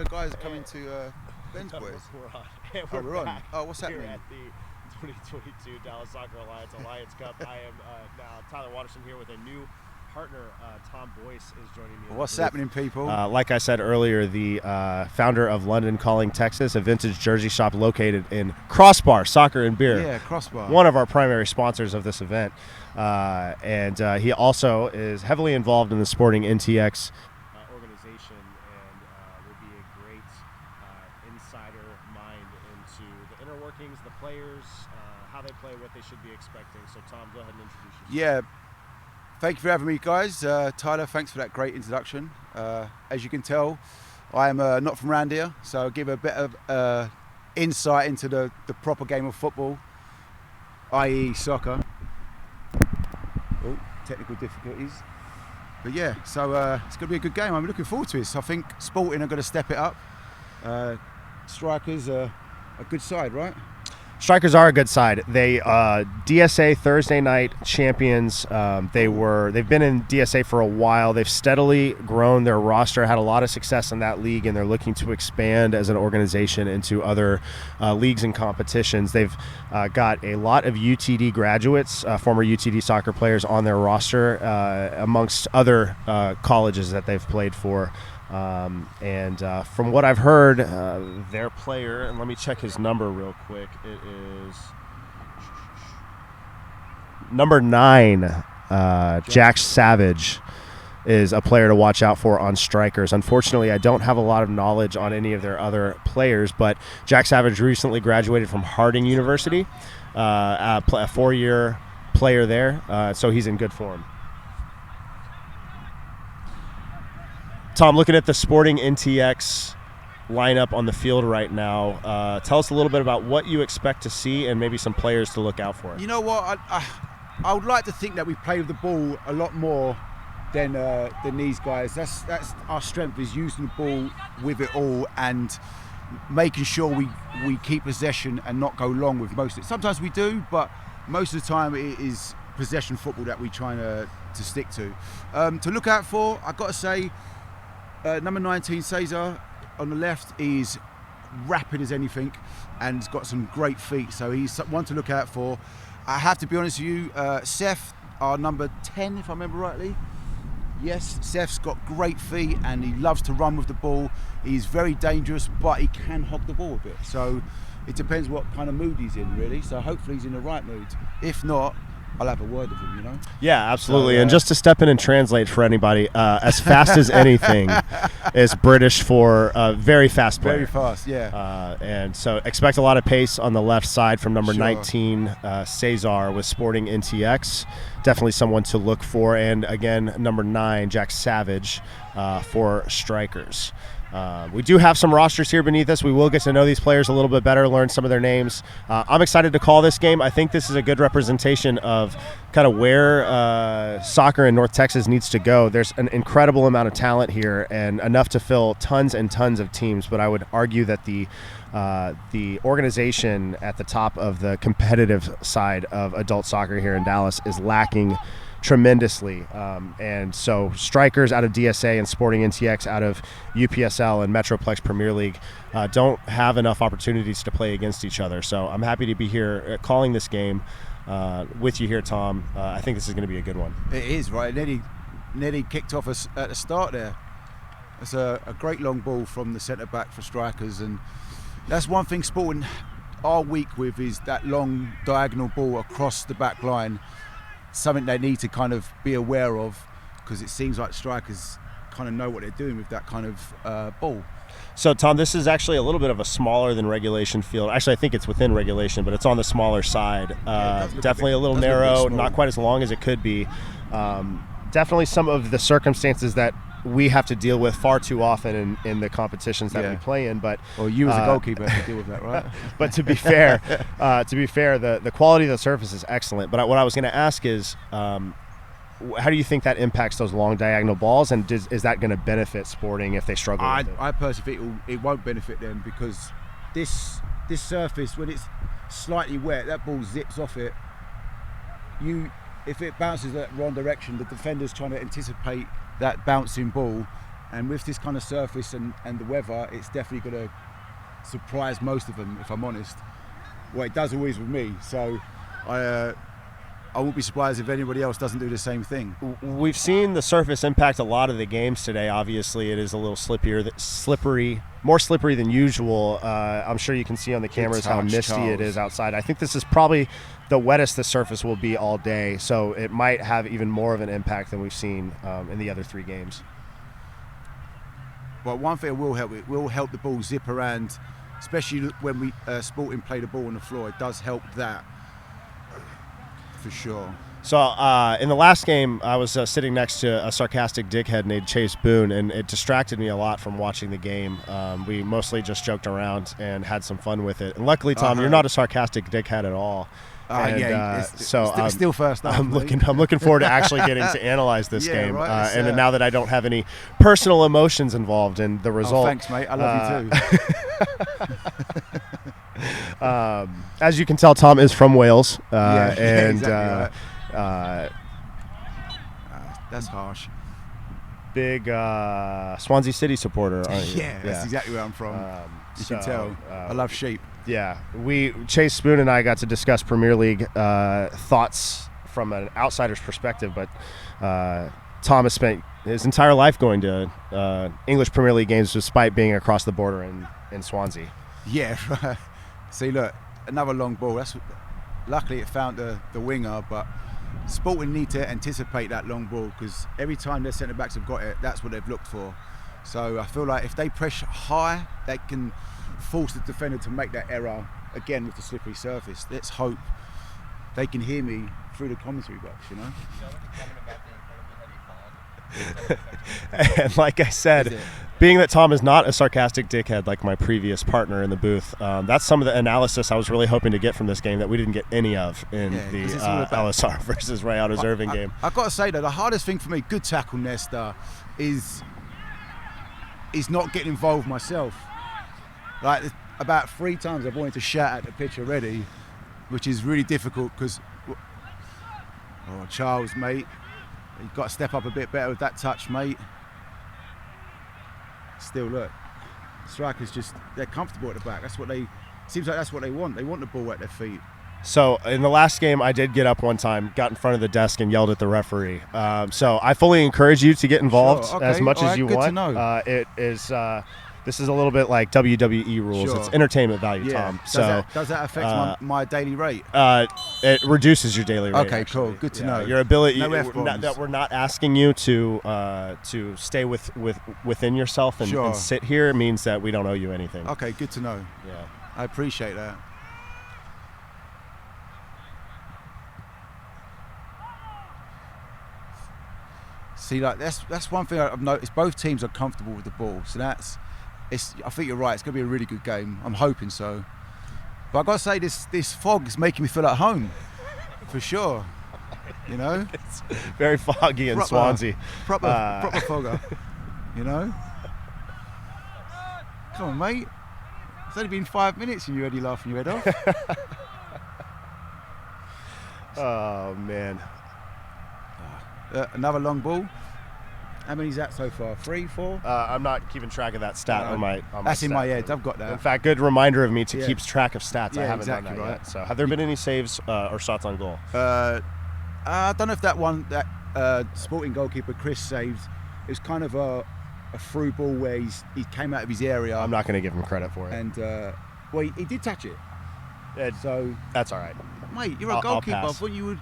of the guys coming to Ben's boys. We're on. Back Oh, what's happening? Here at the 2022 Dallas Soccer Alliance Cup. I am now Tyler Watterson here with a new partner. Tom Boyce is joining me. What's happening, people? Like I said earlier, the founder of London Calling Texas, a vintage jersey shop located in Crossbar Soccer and Beer. Yeah, Crossbar. One of our primary sponsors of this event. And he also is heavily involved in the Sporting NTX organization and will be a great insider mind into the inner workings, the players, how they play, what they should be expecting. So, Tom, go ahead and introduce yourself. Yeah. Thank you for having me, guys. Tyler, thanks for that great introduction. As you can tell, I am not from around here, so I'll give a bit of insight into the proper game of football, i.e. soccer. Oh, technical difficulties. But yeah, so it's going to be a good game. I'm looking forward to it. So I think Sporting are going to step it up. Strikers are a good side, right? Strikers are a good side. They DSA Thursday night champions. They've been in DSA for a while. They've steadily grown their roster, had a lot of success in that league, and they're looking to expand as an organization into other leagues and competitions. They've got a lot of UTD graduates, former UTD soccer players on their roster, amongst other colleges that they've played for. From what I've heard, their player, and let me check his number real quick. It is number 9, Jack Savage, is a player to watch out for on Strikers. Unfortunately, I don't have a lot of knowledge on any of their other players, but Jack Savage recently graduated from Harding University, a 4-year player there, so he's in good form. Tom, looking at the Sporting NTX lineup on the field right now, tell us a little bit about what you expect to see and maybe some players to look out for. You know what? I would like to think that we play with the ball a lot more than these guys. That's our strength, is using the ball with it all and making sure we keep possession and not go long with most of it. Sometimes we do, but most of the time it is possession football that we're trying to stick to. To look out for, I've got to say, number 19, Cesar, on the left, is rapid as anything and has got some great feet, so he's one to look out for. I have to be honest with you, Seth, our number 10, if I remember rightly. Yes, Seth's got great feet and he loves to run with the ball. He's very dangerous, but he can hog the ball a bit. So it depends what kind of mood he's in, really. So hopefully he's in the right mood. If not, I'll have a word with him, you know? Yeah, absolutely. So, and just to step in and translate for anybody, as fast as anything is British for very fast player. Very fast, yeah. And so expect a lot of pace on the left side from number 19, Cesar, with Sporting NTX. Definitely someone to look for. And again, number 9, Jack Savage, for Strikers. We do have some rosters here beneath us. We will get to know these players a little bit better, learn some of their names. I'm excited to call this game. I think this is a good representation of kind of where soccer in North Texas needs to go. There's an incredible amount of talent here and enough to fill tons and tons of teams, but I would argue that the organization at the top of the competitive side of adult soccer here in Dallas is lacking tremendously, and so Strikers out of DSA and Sporting NTX out of UPSL and Metroplex Premier League don't have enough opportunities to play against each other. So I'm happy to be here calling this game with you here, Tom. I think this is going to be a good one. It is, right? Nearly kicked off us at the start there. It's a great long ball from the centre back for Strikers, and that's one thing Sporting are weak with, is that long diagonal ball across the back line. Something they need to kind of be aware of, because it seems like Strikers kind of know what they're doing with that kind of ball. So, Tom, this is actually a little bit of a smaller than regulation field. Actually, I think it's within regulation, but it's on the smaller side. Definitely a little narrow, not quite as long as it could be. Definitely some of the circumstances that we have to deal with far too often in the competitions that we play in. But you as a goalkeeper have to deal with that, right? But to be fair, the quality of the surface is excellent. But what I was going to ask is, how do you think that impacts those long diagonal balls, and is that going to benefit Sporting if they struggle with it? I personally think it won't benefit them, because this surface, when it's slightly wet, that ball zips off it. If it bounces that wrong direction, the defender's trying to anticipate that bouncing ball, And with this kind of surface and the weather, it's definitely going to surprise most of them, if I'm honest. Well, it does always with me. So I won't be surprised if anybody else doesn't do the same thing. We've seen the surface impact a lot of the games today. Obviously, it is a little slippery, more slippery than usual. I'm sure you can see on the cameras how misty it is outside. I think this is probably the wettest the surface will be all day, so it might have even more of an impact than we've seen in the other 3 games. But one thing it will help the ball zip around, especially when we Sporting play the ball on the floor. It does help that. For sure. So in the last game, I was sitting next to a sarcastic dickhead named Chase Boone, and it distracted me a lot from watching the game. We mostly just joked around and had some fun with it. And luckily, Tom, you're not a sarcastic dickhead at all. Still first up. I'm looking forward to actually getting to analyze this game. Right, and now that I don't have any personal emotions involved in the result. Oh, thanks, mate. I love you too. As you can tell, Tom is from Wales, exactly right. That's harsh. Big Swansea City supporter, aren't you? Yeah, that's exactly where I'm from. You can tell. I love sheep. Yeah, Chase Spoon and I got to discuss Premier League thoughts from an outsider's perspective, but Tom has spent his entire life going to English Premier League games despite being across the border in Swansea. Yeah, right. See, look, another long ball. Luckily it found the winger, but Sporting need to anticipate that long ball because every time their centre-backs have got it, that's what they've looked for. So I feel like if they press high, they can force the defender to make that error again with the slippery surface. Let's hope they can hear me through the commentary box, you know? And like I said, being that Tom is not a sarcastic dickhead like my previous partner in the booth, that's some of the analysis I was really hoping to get from this game that we didn't get any of in the LSR versus Rayados Irving game. I've got to say, though, the hardest thing for me, good tackle, Nesta, is not getting involved myself. Like, about 3 times I've wanted to shout at the pitch already, which is really difficult because, Charles, mate, you've got to step up a bit better with that touch, mate. Still, look, strikers they're comfortable at the back. Seems like that's what they want. They want the ball at their feet. So in the last game, I did get up one time, got in front of the desk, and yelled at the referee. So I fully encourage you to get involved as much as you want. To know. It is. This is a little bit like WWE rules. It's entertainment value, Tom. Does that affect my daily rate? It reduces your daily rate. Okay, cool. Good to know. Your ability. No that we're not asking you to stay within yourself and sit here means that we don't owe you anything. Okay, good to know. Yeah, I appreciate that. See, like that's one thing I've noticed. Both teams are comfortable with the ball, so I think you're right. It's going to be a really good game. I'm hoping so. But I've got to say, this fog is making me feel at home, for sure. You know? It's very foggy in Swansea. Proper fogger. You know? Come on, mate. It's only been 5 minutes and you're already laughing your head off. Oh, man. Another long ball. How many's that so far? 3, 4? I'm not keeping track of that stat on my That's stat in my head. thing. I've got that. In fact, good reminder of me to keep track of stats. Yeah, I haven't exactly done that right. yet. So, have there been any saves or shots on goal? I don't know if that Sporting goalkeeper Chris saved. It was kind of a through ball where he came out of his area. I'm not going to give him credit for it. And he did touch it. So that's all right, mate. You're a goalkeeper. I thought you'd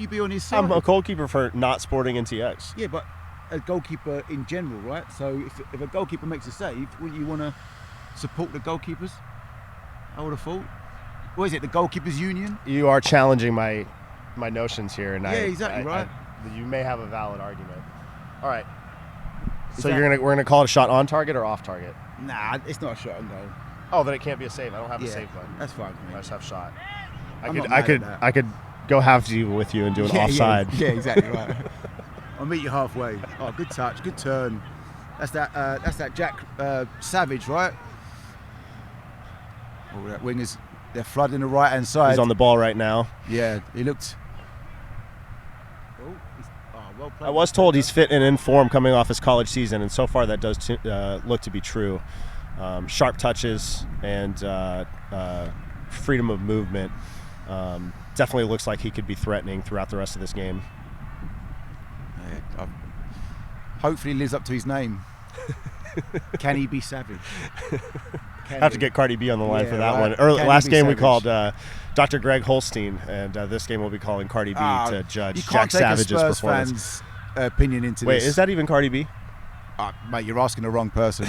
be on his side. I'm a goalkeeper for not sporting NTX. Yeah, but a goalkeeper in general, right? So if a goalkeeper makes a save, wouldn't you want to support the goalkeepers? I would have thought. What is it, the Goalkeepers Union? You are challenging my notions here, and exactly right. You may have a valid argument. All right. So we're gonna call it a shot on target or off target? Nah, it's not a shot on goal. Oh, then it can't be a save. I don't have a save button. That's fine. I just have shot. I could go halvesies with you and do an offside. Yeah, exactly right. I'll meet you halfway. Oh, good touch, good turn. That's that Jack Savage, right? Oh, that wingers, they're flooding the right hand side. He's on the ball right now. Yeah, he looked. Well played. I was told he's fit and in form coming off his college season, and so far that does look to be true. Sharp touches and freedom of movement. Definitely looks like he could be threatening throughout the rest of this game. Hopefully he lives up to his name. Can he be savage? Have to get Cardi B on the line for that right. one. Last game savage? we called Dr. Greg Holstein, and this game we'll be calling Cardi B to judge you can't Jack Savage's take a Spurs performance. Fan's opinion into Wait, this. is that even Cardi B? Mate, you're asking the wrong person.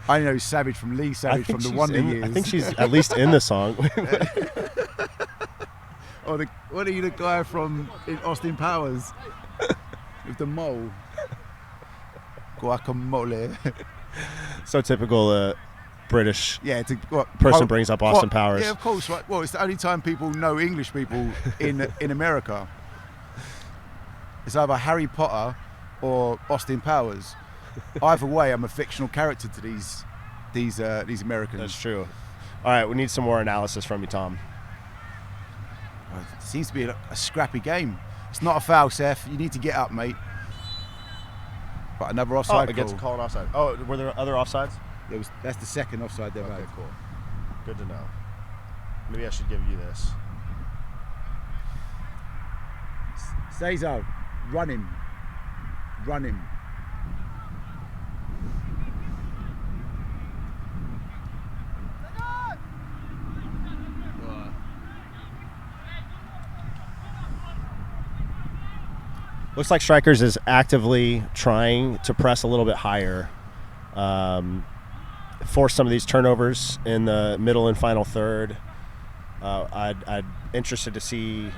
I know Savage from Lee Savage from the Wonder Years. I think she's at least in the song. Or what are you, the guy from Austin Powers with the mole? Guacamole. So typical British person person brings up Austin Powers. Yeah, of course. Right. Well, it's the only time people know English people in America. It's either Harry Potter or Austin Powers. Either way, I'm a fictional character to these Americans. That's true. All right, we need some more analysis from you, Tom. It seems to be a scrappy game. It's not a foul, Seth. You need to get up, mate. But another offside I get to call an offside. Oh, were there other offsides? That's the second offside they've had. Okay, cool. Good to know. Maybe I should give you this. Cesar, run him. Run him. Looks like Strikers is actively trying to press a little bit higher, force some of these turnovers in the middle and final third. I'd interested to see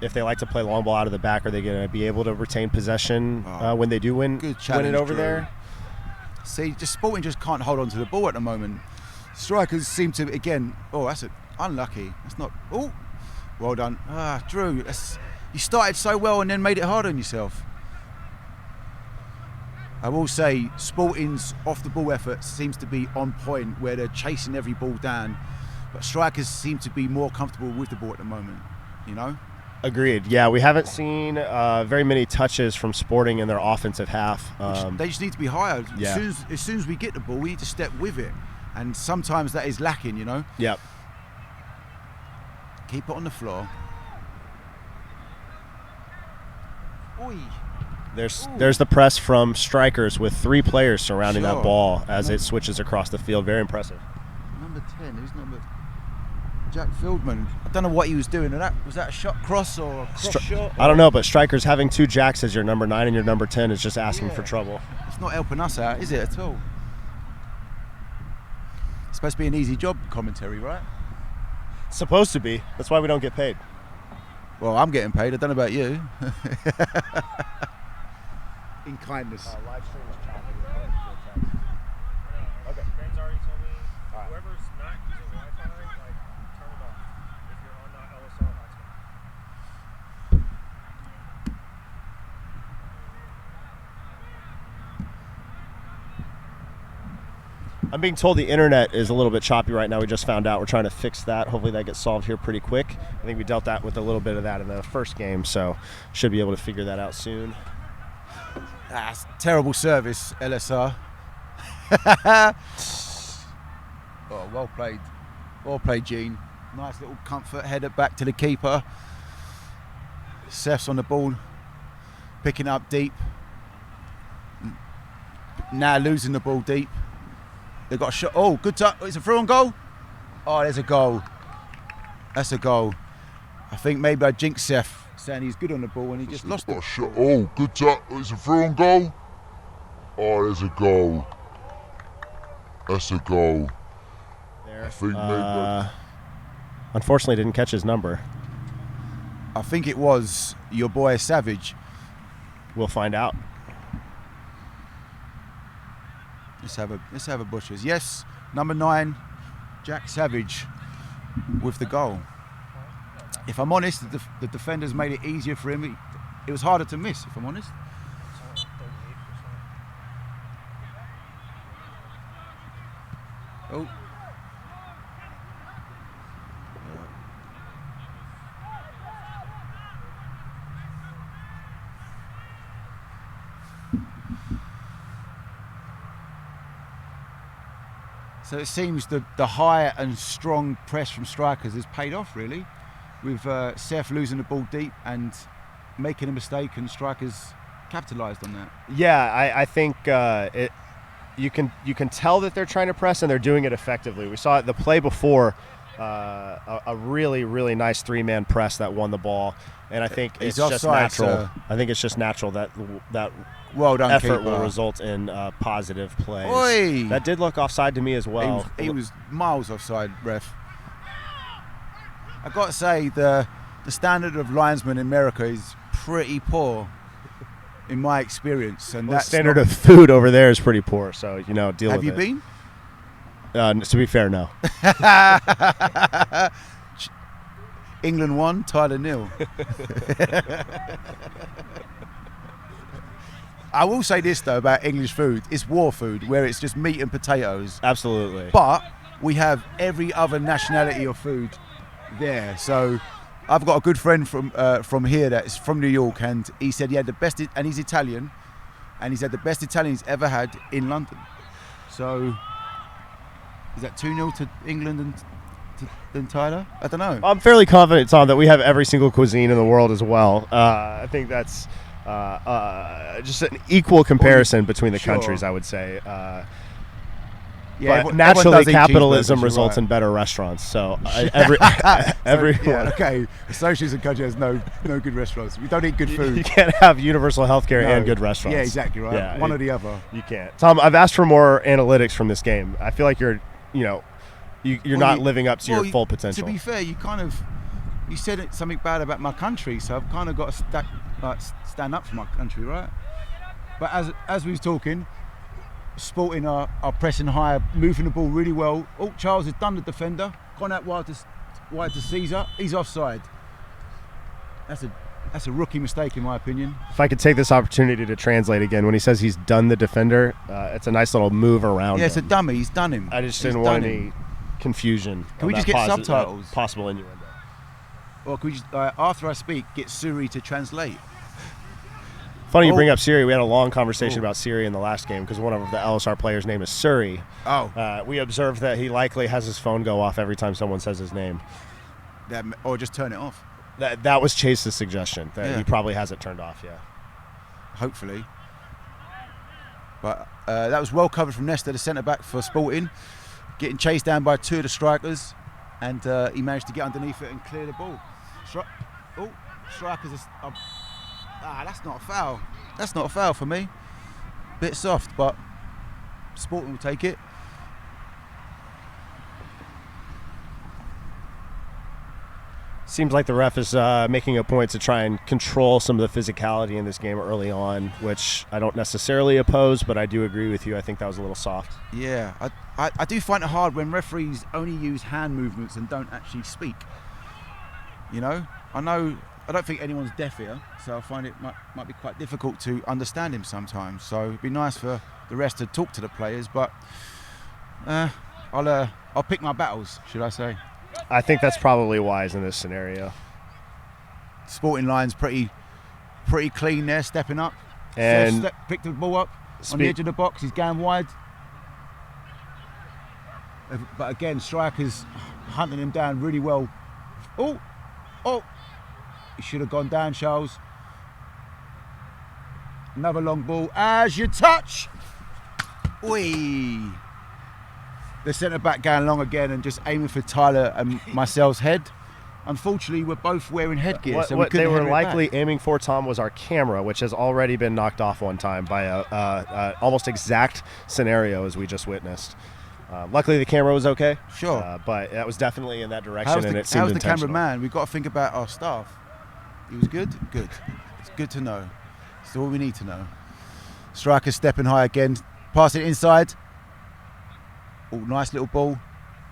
if they like to play long ball out of the back. Are they going to be able to retain possession when they do win it over there? See, Sporting just can't hold on to the ball at the moment. Strikers seem to, again, that's unlucky. That's not, well done. Drew, you started so well and then made it hard on yourself. I will say Sporting's off-the-ball effort seems to be on point where they're chasing every ball down, but Strikers seem to be more comfortable with the ball at the moment, you know? Agreed. Yeah, we haven't seen very many touches from Sporting in their offensive half. They just need to be higher. Yeah. As soon as we get the ball, we need to step with it. And sometimes that is lacking, you know? Yep. Keep it on the floor. Oi. There's the press from Strikers with 3 players surrounding that Sure. ball as it switches across the field. Very impressive. Number 10, who's number? Jack Fieldman. I don't know what he was doing. Was that a shot cross or a cross shot? I don't know, but Strikers having 2 Jacks as your number 9 and your number 10 is just asking for trouble. It's not helping us out, is it, at all? It's supposed to be an easy job commentary, right? Supposed to be. That's why we don't get paid. Well, I'm getting paid. I don't know about you. In kindness. Live stream is choppy. Okay. Ben's already told me whoever's not using Wi-Fi, turn it off. If you're on that LSL hotspot. I'm being told the internet is a little bit choppy right now. We just found out. We're trying to fix that. Hopefully that gets solved here pretty quick. I think we dealt that with a little bit of that in the first game, so should be able to figure that out soon. Terrible service, LSR. Well played. Well played, Gene. Nice little comfort header back to the keeper. Seth's on the ball, picking up deep. Now losing the ball deep. They've got a shot. Oh, good touch. It's a through on goal. Oh, there's a goal. That's a goal. I think maybe I jinxed Seth saying he's good on the ball and he just lost it. Oh, good touch. It's a through on goal. Oh, there's a goal. That's a goal. There. I think maybe. Unfortunately, didn't catch his number. I think it was your boy Savage. We'll find out. Let's have a butchers. Yes, number 9, Jack Savage, with the goal. If I'm honest, the defenders made it easier for him. It was harder to miss, if I'm honest. Oh. So it seems the high and strong press from strikers has paid off, really, with Seth losing the ball deep and making a mistake, and strikers capitalised on that. Yeah, I think you can tell that they're trying to press and they're doing it effectively. We saw it the play before, a really, really nice 3-man press that won the ball, and I think He's it's just offside, natural. sir. I think it's just natural that Well done, effort keeper. will result in positive plays. Oi! That did look offside to me as well. He was miles offside, ref. I got to say, the standard of linesmen in America is pretty poor, in my experience. And Well, the that's standard not- of food over there is pretty poor, so deal Have with you it. been? To be fair, no. England 1, Tyler 0. I will say this though about English food: it's war food, where it's just meat and potatoes. Absolutely. But we have every other nationality of food there. So I've got a good friend from here that's from New York, and he said he had the best, and he's Italian, and he's had the best Italian he's ever had in London. So is that 2-0 to England and Tyler? I don't know. I'm fairly confident, Tom, that we have every single cuisine in the world as well. I think that's just an equal comparison between the Sure. countries, I would say. Yeah, But everyone naturally, does eat capitalism cheeseburgers, you're results right. in better restaurants. So So, everyone. yeah, okay. A socialist country has no good restaurants. We don't eat good You food. can't have universal health care No. and good restaurants. Yeah, exactly right. Yeah, One or the other. You can't. Tom, I've asked for more analytics from this game. I feel like you're not living up to your full potential. To be fair, you said something bad about my country, so I've kind of got to stand up for my country, right? But as we was talking, Sporting are pressing higher, moving the ball really well. Oh, Charles has done the defender, gone out wide to Caesar. He's offside. That's a rookie mistake in my opinion. If I could take this opportunity to translate again, when he says he's done the defender, it's a nice little move around Yeah, it's a him. dummy. He's done him. I just He's didn't want done any him. confusion. Can we on just that get subtitles? Possible innuendo. Or could we just, after I speak, get Suri to translate? Funny you Oh. bring up Siri. We had a long conversation Oh. about Siri in the last game because one of the LSR players' name is Suri. Oh, We observed that he likely has his phone go off every time someone says his name. or just turn it off. That was Chase's suggestion. That Yeah. he probably has it turned off. Yeah. Hopefully. But that was well covered from Nesta, the centre back for Sporting, getting chased down by 2 of the strikers, and he managed to get underneath it and clear the ball. Strikers that's not a foul. That's not a foul for me. Bit soft, but Sporting will take it. Seems like the ref is making a point to try and control some of the physicality in this game early on, which I don't necessarily oppose, but I do agree with you. I think that was a little soft. Yeah, I do find it hard when referees only use hand movements and don't actually speak. You know, I don't think anyone's deaf here, so I find it might be quite difficult to understand him sometimes. So it'd be nice for the rest to talk to the players, but I'll pick my battles, should I say? I think that's probably wise in this scenario. Sporting line's pretty clean there, stepping up. And Picked the ball up on the edge of the box. He's going wide. But again, strikers hunting him down really well. Oh! He should have gone down, Charles. Another long ball. As you touch! Oi! The centre back going long again and just aiming for Tyler and myself's head. Unfortunately, we're both wearing headgear, what so we couldn't they were header it likely back. aiming for, Tom, was our camera, which has already been knocked off one time by a almost exact scenario as we just witnessed. Luckily, the camera was okay. Sure. But that was definitely in that direction, and it seemed how's the intentional. cameraman? We've got to think about our staff. He was good? Good. It's good to know. It's all we need to know. Striker stepping high again. Passing it inside. Oh, nice little ball.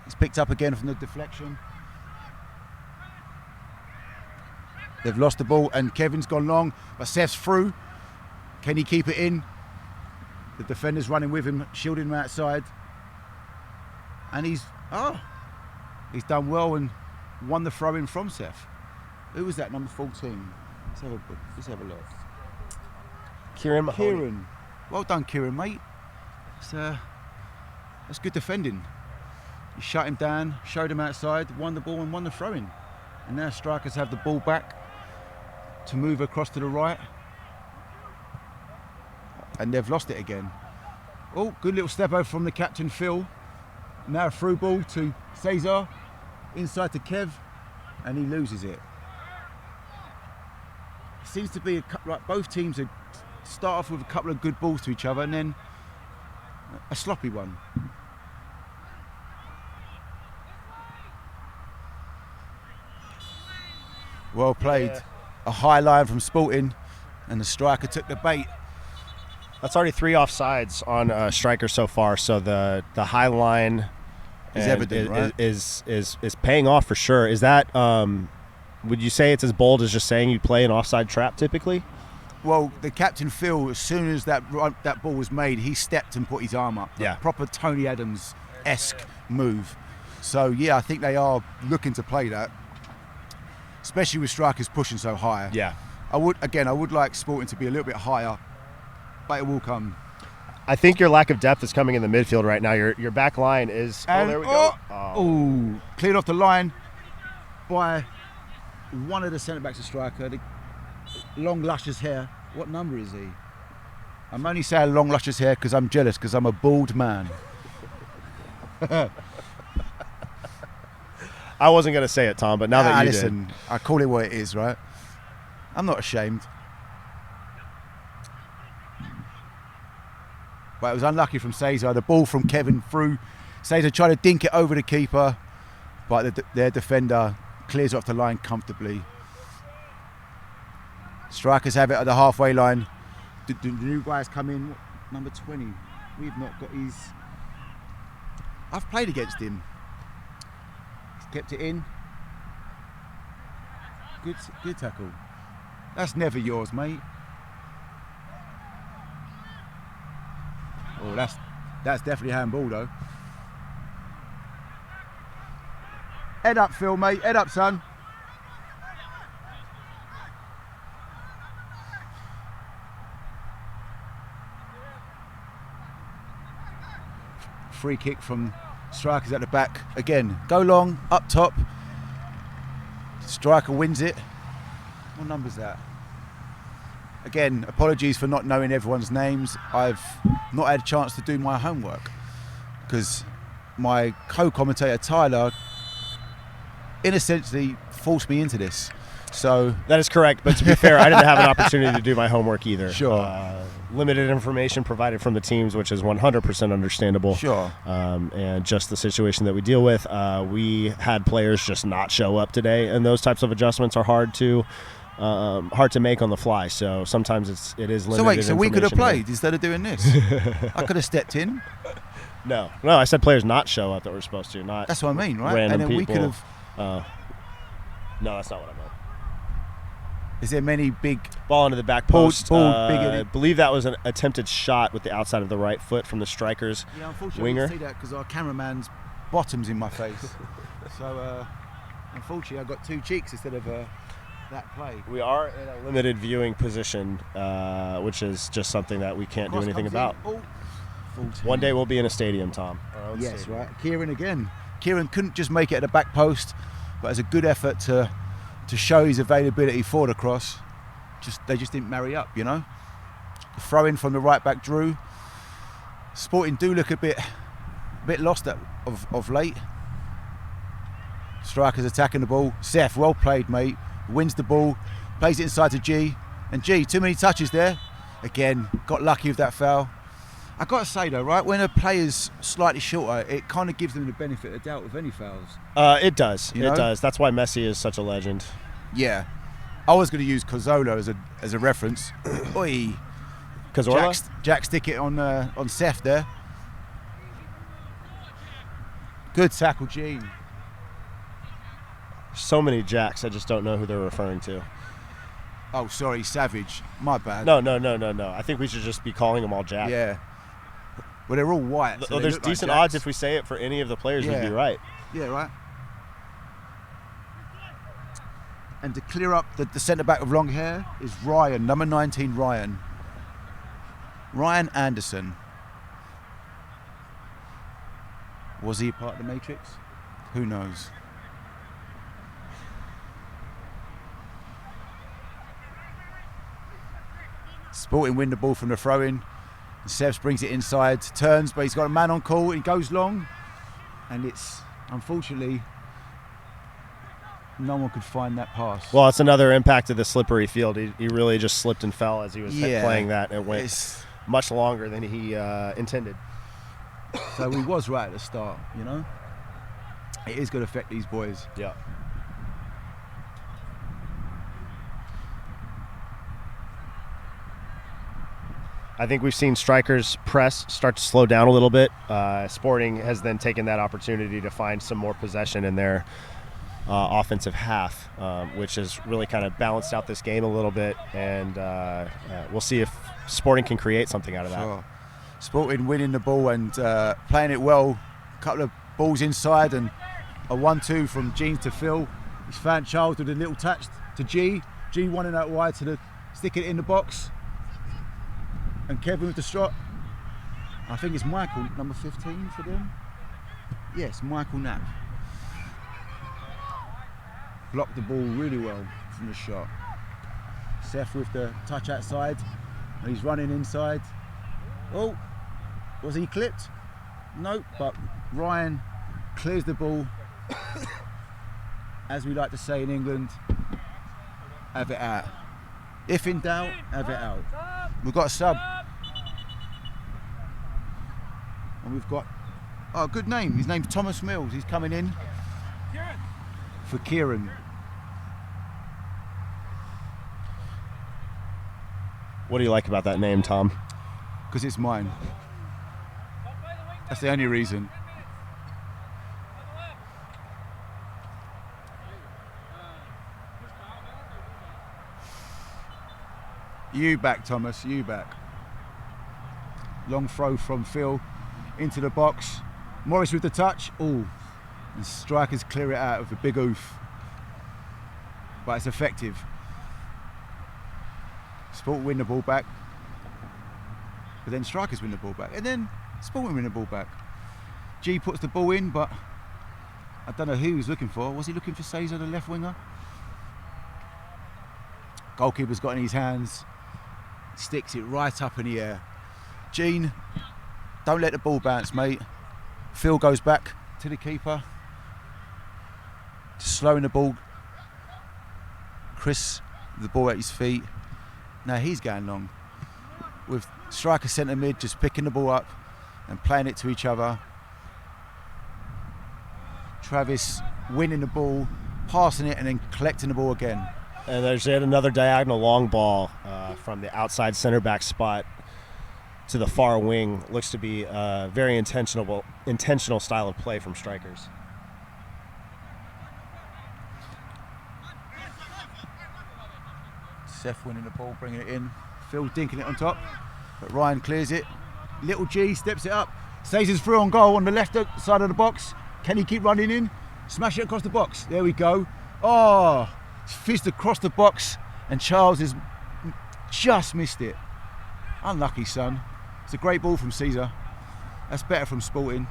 It's picked up again from the deflection. They've lost the ball and Kevin's gone long, but Seth's through. Can he keep it in? The defender's running with him, shielding him outside. And he's done well and won the throw in from Seth. Who was that, number 14? Let's have a look. Kieran Mahoney. Kieran. Well done, Kieran, mate. That's good defending. He shut him down, showed him outside, won the ball and won the throw-in. And now strikers have the ball back to move across to the right. And they've lost it again. Oh, good little step over from the captain, Phil. Now a through ball to Cesar, inside to Kev, and he loses it. Seems to be like both teams start off with a couple of good balls to each other and then a sloppy one. Well played. Yeah. A high line from Sporting, and the striker took the bait. That's already 3 offsides on striker so far. So the high line Is evident, right? is paying off for sure. Is that would you say it's as bold as just saying you play an offside trap typically? Well, the captain Phil, as soon as that ball was made, he stepped and put his arm up. Yeah. Proper Tony Adams-esque move. So yeah, I think they are looking to play that, especially with strikers pushing so high. Yeah. I would like Sporting to be a little bit higher, but it will come. I think your lack of depth is coming in the midfield right now. Your back line is. And, there we go. Oh, cleared off the line by one of the centre backs of striker. The long luscious hair. What number is he? I'm only saying long luscious hair because I'm jealous because I'm a bald man. I wasn't going to say it, Tom, but now that you listen, I call it what it is, right? I'm not ashamed. But it was unlucky from Cesar. The ball from Kevin through. Cesar tried to dink it over the keeper, but their defender clears off the line comfortably. Strikers have it at the halfway line. The new guys come in. Number 20. We've not got his. I've played against him. He's kept it in. Good tackle. That's never yours, mate. Oh, that's definitely handball though. Head up, Phil, mate. Head up, son. Free kick from strikers at the back. Again, go long, up top. Striker wins it. What number's that? Again, apologies for not knowing everyone's names. I've not had a chance to do my homework because my co-commentator Tyler innocently forced me into this. So That is correct, but to be fair, I didn't have an opportunity to do my homework either. Sure. Limited information provided from the teams, which is 100% understandable. Sure. And just the situation that we deal with. We had players just not show up today, and those types of adjustments are hard to make on the fly. So sometimes it is limited. So wait, so we could have information played instead of doing this? I could have stepped in. here. No, I said players not show up that were supposed to, not That's what I mean, right? random And then people. we could have. No, that's not what I meant. Is there many big? Ball into the back Pulled post. big I believe that was an attempted shot with the outside of the right foot from the striker's Yeah, unfortunately, winger. I didn't see that because our cameraman's bottom's in my face. So unfortunately, I got two cheeks instead of that play. We are in a limited viewing position, which is just something that we can't do Cross anything comes about. in. Oh, 14. One day we'll be in a stadium, Tom. Our own Yes, stadium. right. Kieran again. Kieran couldn't just make it at the back post, but as a good effort to show his availability for the cross, they just didn't marry up, you know. The throw in from the right back Drew. Sporting do look a bit lost of late. Strikers attacking the ball. Seth, well played, mate. Wins the ball, plays it inside to G, and G, too many touches there. Again, got lucky with that foul. I got to say though, right, when a player's slightly shorter, it kind of gives them the benefit of the doubt with any fouls. It does. You know? It does. That's why Messi is such a legend. Yeah, I was going to use Cazorla as a reference. Oi, Cazorla? Jack stick it on Seth there. Good tackle, Gene. So many Jacks, I just don't know who they're referring to. Oh, sorry, Savage. My bad. No. I think we should just be calling them all Jack. Yeah. Well, they're all white. So Well, they there's look like decent Jacks. odds if we say it for any of the players, we'd Yeah. be right. Yeah, right. And to clear up the centre back with long hair is Ryan, number 19, Ryan. Ryan Anderson. Was he part of the Matrix? Who knows? Sporting win the ball from the throw-in. Sevs brings it inside, turns, but he's got a man on call. He goes long, and it's unfortunately no one could find that pass. Well, it's another impact of the slippery field. He really just slipped and fell as he was Yeah. playing that. It went much longer than he intended. So he was right at the start, you know. It is going to affect these boys. Yeah. I think we've seen strikers press start to slow down a little bit. Sporting has then taken that opportunity to find some more possession in their offensive half, which has really kind of balanced out this game a little bit. And we'll see if Sporting can create something out of that. Sure. Sporting winning the ball and playing it well. A couple of balls inside and a 1-2 from Gene to Phil. He's found Charles with a little touch to G. G wanting out wide to stick it in the box. And Kevin with the shot. I think it's Michael, number 15 for them. Yes, Michael Knapp. Blocked the ball really well from the shot. Seth with the touch outside. And he's running inside. Oh, was he clipped? No, but Ryan clears the ball. As we like to say in England, have it out. If in doubt, have it out. We've got a sub. And we've got, oh, good name. His name's Thomas Mills. He's coming in for Kieran. What do you like about that name, Tom? Because it's mine. That's the only reason. You back, Thomas, you back. Long throw from Phil into the box. Morris with the touch. Oh, and strikers clear it out with a big oof. But it's effective. Sport win the ball back. But then strikers win the ball back. And then Sporting win the ball back. G puts the ball in, but I don't know who he was looking for. Was he looking for Cesar, the left winger? Goalkeeper's got in his hands. Sticks it right up in the air. Gene, don't let the ball bounce, mate. Phil goes back to the keeper. Just slowing the ball. Chris, the ball at his feet. Now he's going long. With striker centre mid just picking the ball up and playing it to each other. Travis winning the ball, passing it and then collecting the ball again. And there's yet another diagonal long ball from the outside center back spot to the far wing. Looks to be a very intentional style of play from strikers. Seth winning the ball, bringing it in. Phil dinking it on top, but Ryan clears it. Little G steps it up. Cesar's through on goal on the left side of the box. Can he keep running in? Smash it across the box. There we go. Oh, it's fizzed across the box and Charles has just missed it. Unlucky, son. It's a great ball from Caesar. That's better from Sporting.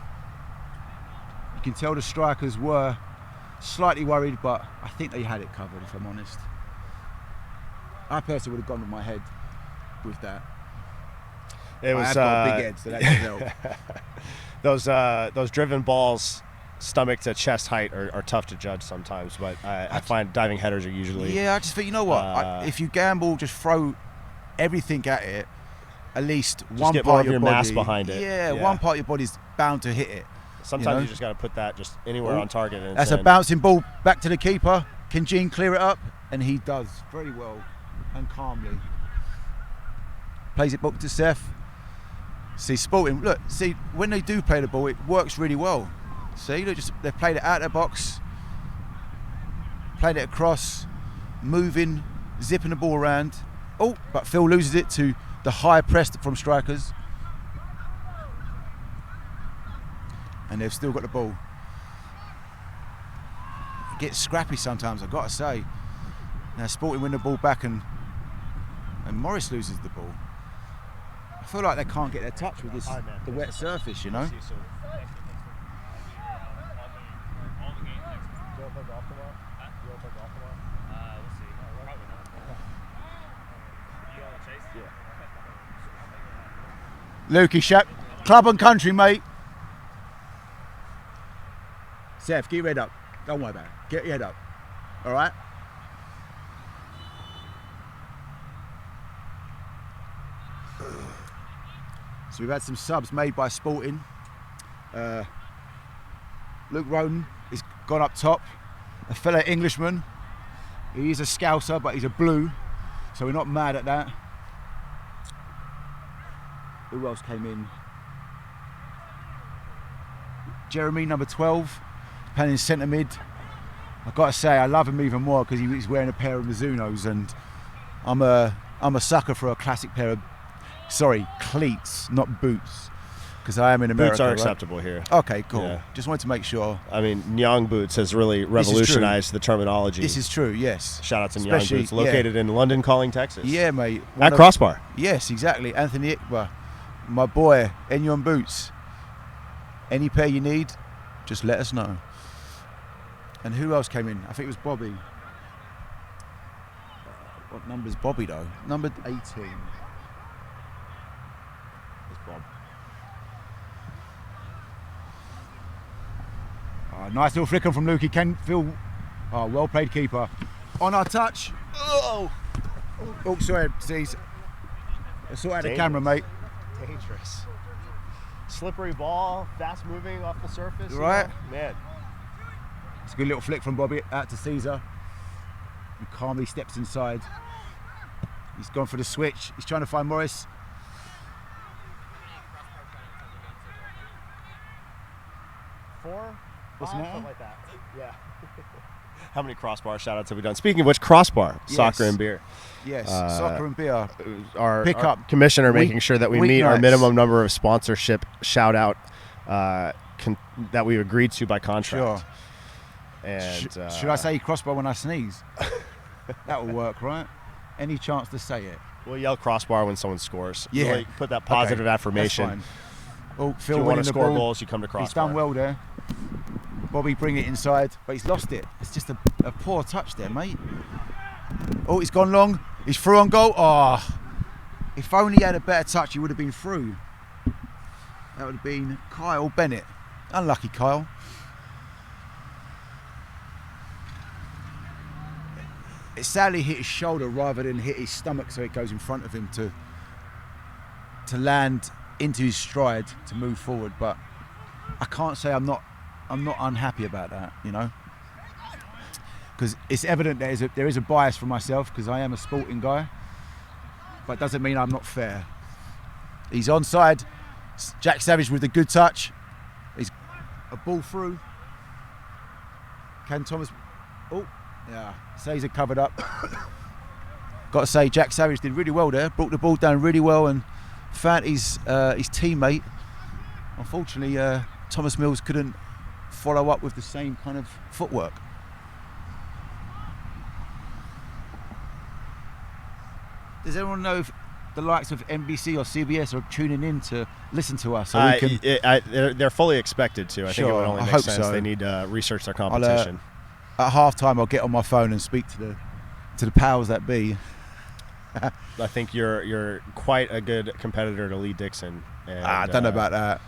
You can tell the strikers were slightly worried, but I think they had it covered, if I'm honest. I personally would have gone with my head with that. It was I've got a big head, so that doesn't help. those driven balls, stomach to chest height, are tough to judge sometimes. But I find diving headers are usually. Yeah, I just think, you know what? If you gamble, just throw everything at it. At least one get part more of your body, mass behind it. Yeah, Yeah. one part of your body's bound to hit it. Sometimes you know? just got to put that just anywhere on target. And That's a bouncing ball back to the keeper. Can Gene clear it up? And he does very well and calmly. Plays it back to Seth. See, Sporting, look, see, when they do play the ball, it works really well. See, look, they've played it out of the box, played it across, moving, zipping the ball around. Oh, but Phil loses it to the high press from strikers. And they've still got the ball. It gets scrappy sometimes, I've got to say. Now Sporting win the ball back and Morris loses the ball. I feel like they can't get their touch with this, the wet surface, you know. Lukey, Shaq, club and country, mate. Seth, get your head up. Don't worry about it. Get your head up. All right? So we've had some subs made by Sporting. Luke Roden has gone up top. A fellow Englishman. He is a Scouser, but he's a blue. So we're not mad at that. Who else came in? Jeremy, number 12, playing centre mid. I've got to say, I love him even more because he's wearing a pair of Mizunos, and I'm a sucker for a classic pair of, cleats, not boots, because I am in America. Boots are right? acceptable here. Okay, cool. Yeah. Just wanted to make sure. I mean, Nyang Boots has really revolutionized the terminology. This is true, yes. Shout out to Nyang Especially- Boots, located in London Calling, Texas. Yeah, mate. At Crossbar. Yes, exactly. Anthony Iqbal, my boy, Enyon Boots. Any pair you need, just let us know. And who else came in? I think it was Bobby. What number's Bobby though? Number 18. It's Bob. Oh, nice little flicker from Lukey. Can feel. Oh, well played, keeper. On our touch. Oh, sorry, C's. Sort out the camera, mate. Dangerous. Slippery ball, fast moving off the surface. You right? Man. It's a good little flick from Bobby out to Caesar. He calmly steps inside. He's gone for the switch. He's trying to find Morris. What's the matter? Something like that. Yeah. How many crossbar shout-outs have we done? Speaking of which, Crossbar, Yes. Soccer and Beer. Yes, soccer and beer. Our Pick up commissioner week- making sure that we meet our weeknights. minimum number of sponsorship shout-out that we agreed to by contract. Sure. And Should I say crossbar when I sneeze? That will work, right? Any chance to say it? we'll yell crossbar when someone scores. Yeah. Really put that positive Okay, affirmation. that's fine. Oh, If Phil you want winning to the score ball. goals, you come to crossbar. He's done well there. Bobby bring it inside, but he's lost it. It's just a poor touch there, mate. Oh, he's gone long. He's through on goal. Oh, if only he had a better touch, he would have been through. That would have been Kyle Bennett. Unlucky Kyle. It sadly hit his shoulder rather than hit his stomach, so it goes in front of him to land into his stride to move forward. But I can't say I'm not unhappy about that, you know, because it's evident there is a bias for myself because I am a sporting guy, but it doesn't mean I'm not fair. He's onside. Jack Savage with a good touch. He's a ball through. Can Thomas? Oh, yeah. Caesar covered up. Got to say, Jack Savage did really well there. Brought the ball down really well and found his teammate. Unfortunately, Thomas Mills couldn't follow up with the same kind of footwork. Does everyone know if the likes of NBC or CBS are tuning in to listen to us? So we can, they're fully expected to. I think it Sure, would only I make hope sense. so. They need to research their competition. at half time, I'll get on my phone and speak to the powers that be. I think you're quite a good competitor to Lee Dixon. And, I don't know about that.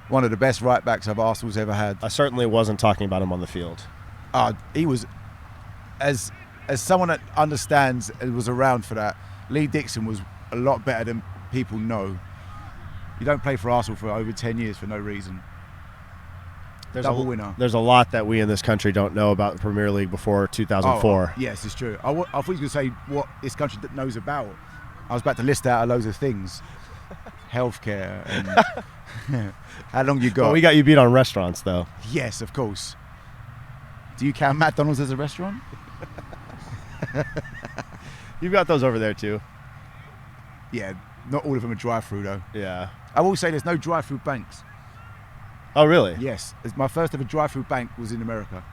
One of the best right backs of Arsenal's ever had. I certainly wasn't talking about him on the field. He was, as someone that understands and was around for that, Lee Dixon was a lot better than people know. You don't play for Arsenal for over 10 years for no reason. Double winner. There's a lot that we in this country don't know about the Premier League before 2004. Yes, it's true. I thought you were going to say what this country knows about. I was about to list out loads of things. Healthcare and how long you got. Well, we got you beat on restaurants, though. Yes, of course. Do you count McDonald's as a restaurant? You've got those over there, too. Yeah, not all of them are drive-through, though. Yeah. I will say there's no drive-through banks. Oh, really? Yes, my first ever drive-through bank was in America.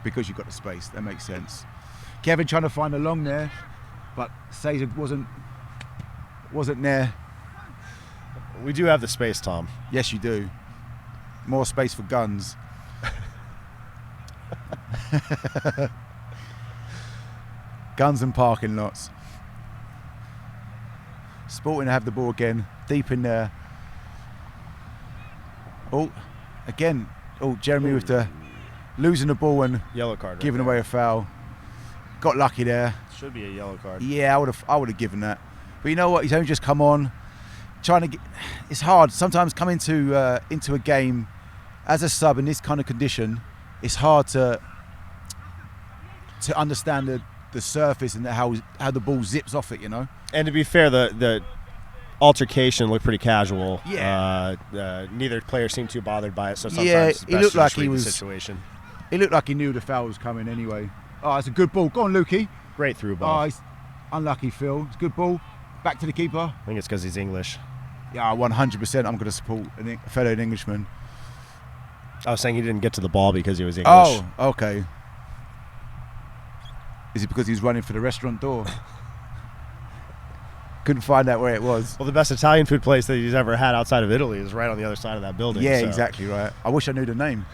Because you've got the space, that makes sense. Kevin trying to find a long there, but Caesar wasn't there. We do have the space, Tom. Yes, you do. More space for guns. Guns and parking lots. Sporting have the ball again, deep in there. Oh, again. Oh, Jeremy with the losing the ball and Yellow card. giving right away a foul. Got lucky there. Should be a yellow card. Yeah, I would have given that. But you know what? He's only just come on. Trying to get. It's hard sometimes coming into a game as a sub in this kind of condition. It's hard to understand the surface and how the ball zips off it. You know. And to be fair, the altercation looked pretty casual. Yeah. Neither player seemed too bothered by it. So sometimes Yeah, it's he best looked to like just he read the was- situation. It looked like he knew the foul was coming anyway. Oh, it's a good ball. Go on, Lukey. Great through Oh, ball. he's unlucky, Phil. It's a good ball. Back to the keeper. I think it's because he's English. Yeah, 100%. I'm going to support a fellow Englishman. I was saying he didn't get to the ball because he was English. Oh, okay. Is it because he's running for the restaurant door? Couldn't find out where it was. Well, the best Italian food place that he's ever had outside of Italy is right on the other side of that building. Yeah, so. exactly right. I wish I knew the name.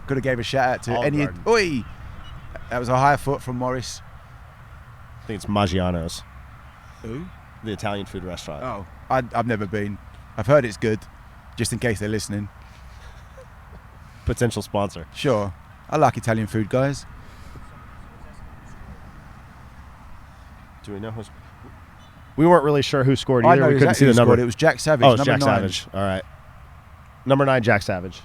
Could have gave a shout out to Olive any. Garden. Oi! That was a high foot from Morris. I think it's Maggiano's, Who? the Italian food restaurant. Oh, I've never been. I've heard it's good, just in case they're listening. Potential sponsor. Sure. I like Italian food, guys. Do we know who's... We weren't really sure who scored I either. know We couldn't exactly see the who number. scored. It was Jack Savage. Oh, it's number Jack 9. Savage. All right. Number 9, Jack Savage.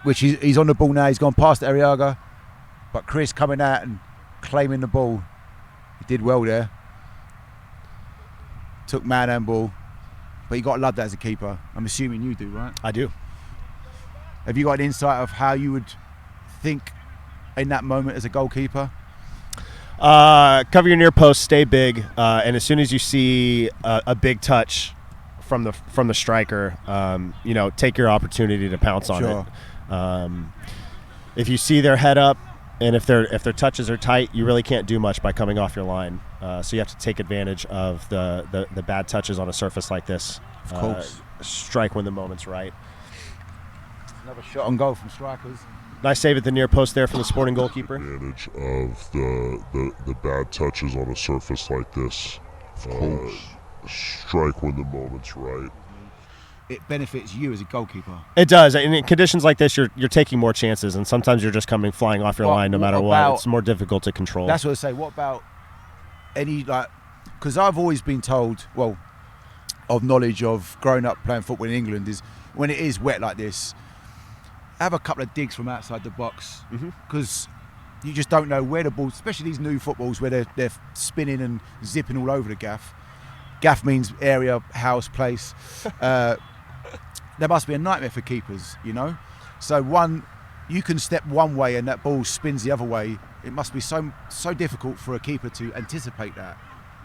Which he's on the ball now. He's gone past Arriaga, but Chris coming out and claiming the ball. He did well there. Took man and ball, but you got to love that as a keeper. I'm assuming you do, right? I do. Have you got an insight of how you would think in that moment as a goalkeeper? Cover your near post, stay big, and as soon as you see a big touch from the striker, take your opportunity to pounce on Sure. it. If you see their head up, and if their touches are tight, you really can't do much by coming off your line. So you have to take advantage of the bad touches on a surface like this. Of course. Strike when the moment's right. Another shot on goal from strikers. Nice save at the near post there from the Sporting goalkeeper. Advantage of the bad touches on a surface like this. Strike when the moment's right. It benefits you as a goalkeeper. It does. And in conditions like this, you're taking more chances, and sometimes you're just coming flying off your line no what matter what. about- It's more difficult to control. That's what I say. What about any, because I've always been told, of knowledge of growing up playing football in England, is when it is wet like this, have a couple of digs from outside the box, because you just don't know where the ball, especially these new footballs where they're spinning and zipping all over the gaff. Gaff means area, house, place. There must be a nightmare for keepers, you know. So you can step one way and that ball spins the other way. It must be so difficult for a keeper to anticipate that.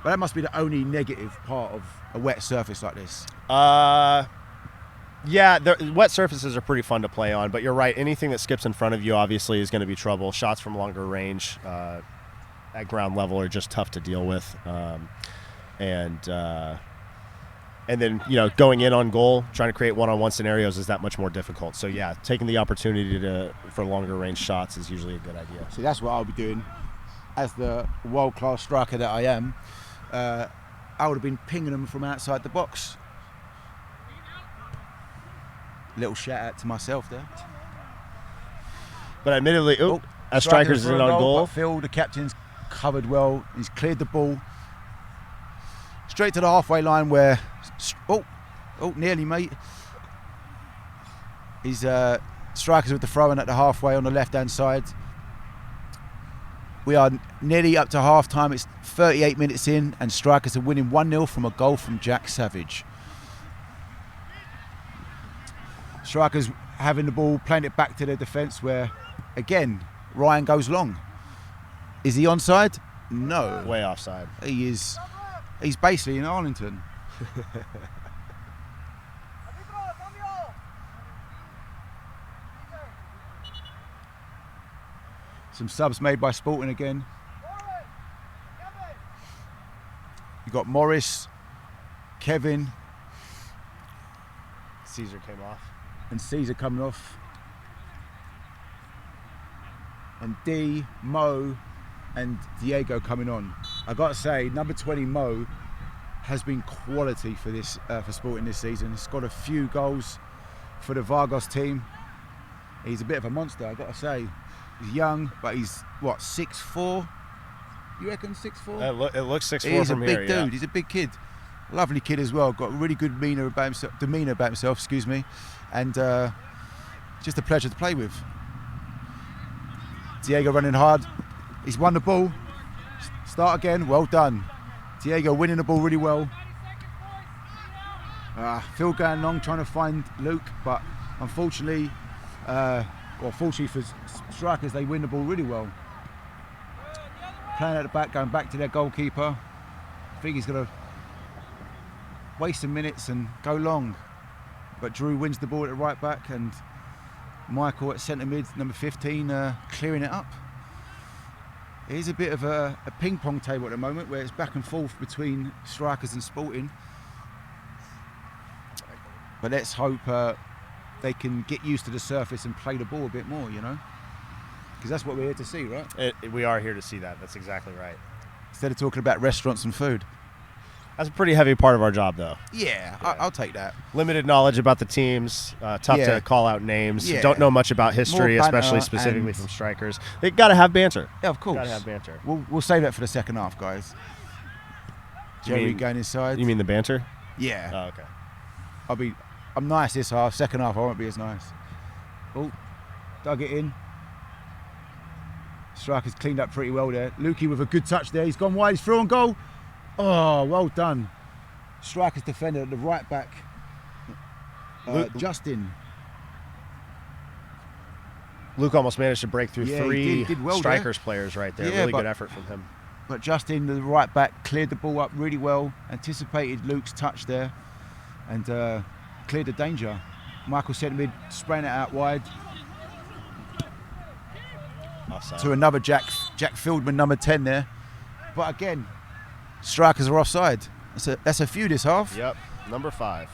But that must be the only negative part of a wet surface like this. Yeah, wet surfaces are pretty fun to play on, but you're right. Anything that skips in front of you obviously is going to be trouble. Shots from longer range at ground level are just tough to deal with. And then, going in on goal, trying to create one-on-one scenarios is that much more difficult. So, yeah, taking the opportunity for longer range shots is usually a good idea. See, that's what I'll be doing. As the world-class striker that I am, I would have been pinging them from outside the box. Little shout-out to myself there. But admittedly, as strikers in on goal. Phil, the captain's covered well. He's cleared the ball. Straight to the halfway line where... nearly, mate. He's strikers with the throw-in at the halfway on the left-hand side. We are nearly up to half-time. It's 38 minutes in, and strikers are winning 1-0 from a goal from Jack Savage. Strikers having the ball, playing it back to their defence where, again, Ryan goes long. Is he onside? No. Way offside. He is... He's basically in Arlington. Some subs made by Sporting again. You got Morris, Kevin, Caesar came off. and Caesar coming off. And D, Mo, and Diego coming on. I got to say, number 20 Mo has been quality for this for Sporting this season. He's got a few goals for the Vargas team. He's a bit of a monster, I got to say. He's young, but he's what, 6'4"? You reckon 6'4"? It looks 6'4" He's from a big here, dude. yeah. He's a big kid. Lovely kid as well. Got a really good demeanour about himself. Excuse me, and just a pleasure to play with. Diego running hard. He's won the ball. Start again. Well done. Diego winning the ball really well. Phil going long trying to find Luke, but unfortunately, fortunately for strikers, they win the ball really well. Playing at the back, going back to their goalkeeper. I think he's going to waste some minutes and go long. But Drew wins the ball at the right back, and Michael at centre mid, number 15, clearing it up. It is a bit of a ping pong table at the moment, where it's back and forth between strikers and Sporting. But let's hope they can get used to the surface and play the ball a bit more, you know? Because that's what we're here to see, right? We are here to see that. That's exactly right. Instead of talking about restaurants and food. That's a pretty heavy part of our job, though. Yeah. I'll take that. Limited knowledge about the teams, tough to call out names. Yeah. Don't know much about history, More banter especially specifically and- from strikers. They got to have banter. Yeah, of course. Got to have banter. We'll save that for the second half, guys. Jerry going inside. You mean the banter? Yeah. Oh, okay. I'm nice this half. Second half, I won't be as nice. Oh, dug it in. Striker's cleaned up pretty well there. Lukey with a good touch there. He's gone wide. He's through on goal. Oh, well done. Striker's defender at the right back. Justin. Luke almost managed to break through Yeah, he three did well strikers players right there. Yeah, really but- good effort from him. But Justin, the right back, cleared the ball up really well. Anticipated Luke's touch there. And cleared the danger. Michael centre mid, spraying it out wide. Offside. To another Jack Fieldman, number 10 there. But again, strikers are offside. That's a few this half. Yep, number 5.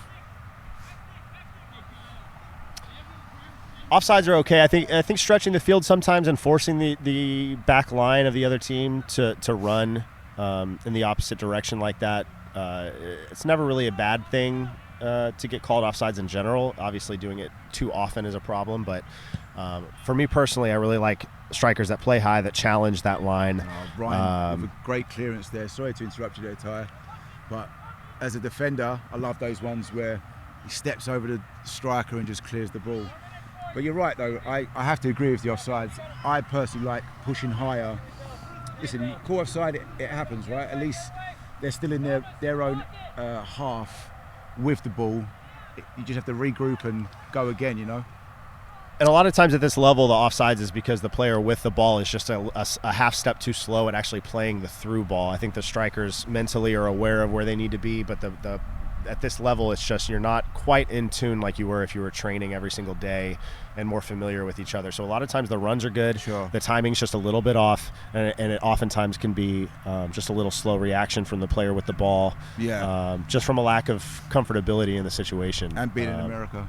Offsides are okay. I think stretching the field sometimes and forcing the back line of the other team to run in the opposite direction like that, it's never really a bad thing to get called offsides in general. Obviously, doing it too often is a problem. But for me personally, I really like strikers that play high, that challenge that line. Ryan with a great clearance there. Sorry to interrupt you there, Ty. But as a defender, I love those ones where he steps over the striker and just clears the ball. But you're right, though. I have to agree with the offsides. I personally like pushing higher. Listen, you call offside, it happens, right? At least they're still in their own half with the ball. You just have to regroup and go again, you know? And a lot of times at this level, the offsides is because the player with the ball is just a half step too slow at actually playing the through ball. I think the strikers mentally are aware of where they need to be, but the at this level, it's just you're not quite in tune like you were if you were training every single day and more familiar with each other. So a lot of times the runs are good. Sure. The timing's just a little bit off, and it oftentimes can be just a little slow reaction from the player with the ball. Yeah. Just from a lack of comfortability in the situation. And being in America.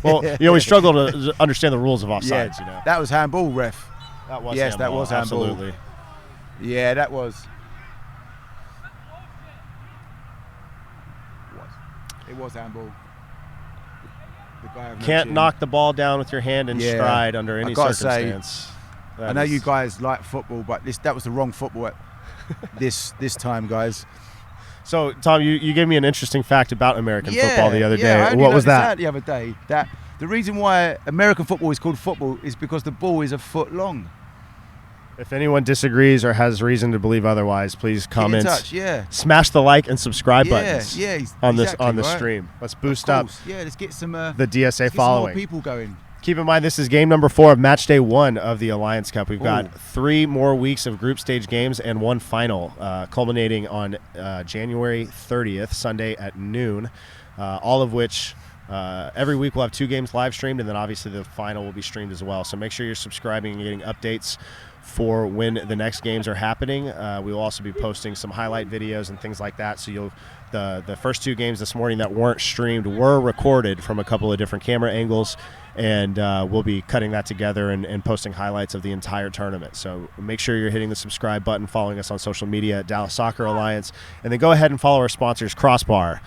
Well, we struggle to understand the rules of offsides. Yeah, that was handball, ref. That was Yes, handball, that was handball. absolutely. Yeah, that was. It was handball. The guy of no Can't chin. knock the ball down with your hand in Yeah. stride under any I gotta say, circumstance. I know you guys like football, but that was the wrong football at this time, guys. So, Tom, you gave me an interesting fact about American football the other I day. only What was noticed that? The other day, that the reason why American football is called football is because the ball is a foot long. If anyone disagrees or has reason to believe otherwise, please comment. Get in touch, yeah. Smash the like and subscribe buttons on this exactly, right. stream. Let's boost Of up course. Yeah, let's get some the DSA let's get some following. more people going. Keep in mind, this is game number 4 of match day 1 of the Alliance Cup. We've got Ooh. 3 more weeks of group stage games and 1 final, culminating on January 30th, Sunday at noon, all of which every week we'll have 2 games live streamed, and then obviously the final will be streamed as well. So make sure you're subscribing and getting updates for when the next games are happening. We will also be posting some highlight videos and things like that. So the first 2 games this morning that weren't streamed were recorded from a couple of different camera angles, and we'll be cutting that together and posting highlights of the entire tournament. So make sure you're hitting the subscribe button, following us on social media at Dallas Soccer Alliance, and then go ahead and follow our sponsors, Crossbar,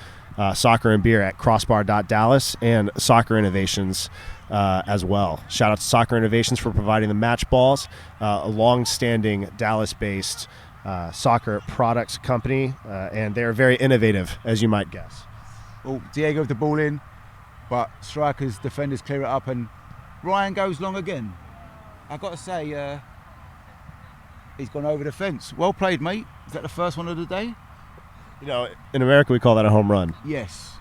Soccer and Beer at crossbar.dallas, and Soccer Innovations as well. Shout out to Soccer Innovations for providing the match balls, a long-standing Dallas-based soccer products company, and they're very innovative, as you might guess. Well, Diego with the ball in, but strikers, defenders clear it up, and Ryan goes long again. I've got to say, he's gone over the fence. Well played, mate. Is that the first one of the day? You know, in America, we call that a home run. Yes.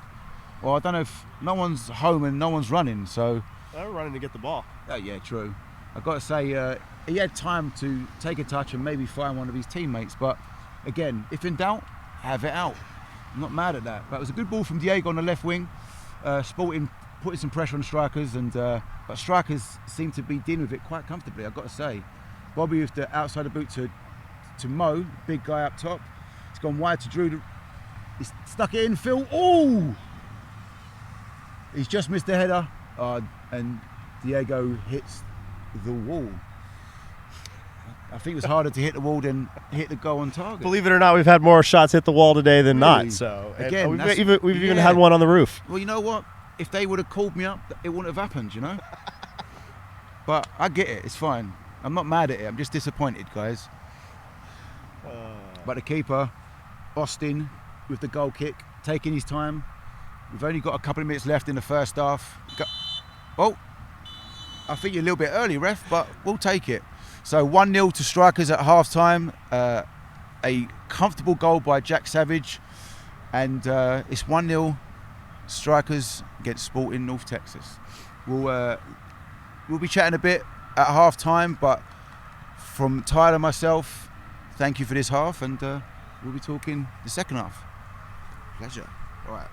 Well, I don't know if no one's home and no one's running, so... They're running to get the ball. Oh, yeah, true. I've got to say, he had time to take a touch and maybe find one of his teammates, but again, if in doubt, have it out. I'm not mad at that. But it was a good ball from Diego on the left wing, Sporting putting some pressure on strikers, and but strikers seem to be dealing with it quite comfortably, I've got to say. Bobby with the outside the boot to Mo, big guy up top. It's gone wide to Drew. He's stuck it in, Phil. Oh! He's just missed the header, and Diego hits the wall. I think it was harder to hit the wall than hit the goal on target. Believe it or not, we've had more shots hit the wall today than Really? not. So Again, we've even had one on the roof. Well, you know what? If they would have called me up, it wouldn't have happened, you know? But I get it. It's fine. I'm not mad at it. I'm just disappointed, guys. But the keeper, Austin, with the goal kick, taking his time. We've only got a couple of minutes left in the first half. Oh, I think you're a little bit early, ref, but we'll take it. So 1-0 to strikers at half-time. A comfortable goal by Jack Savage. And it's 1-0 strikers against Sporting North Texas. We'll be chatting a bit at half-time, but from Tyler and myself, thank you for this half, and we'll be talking the second half. Pleasure. All right.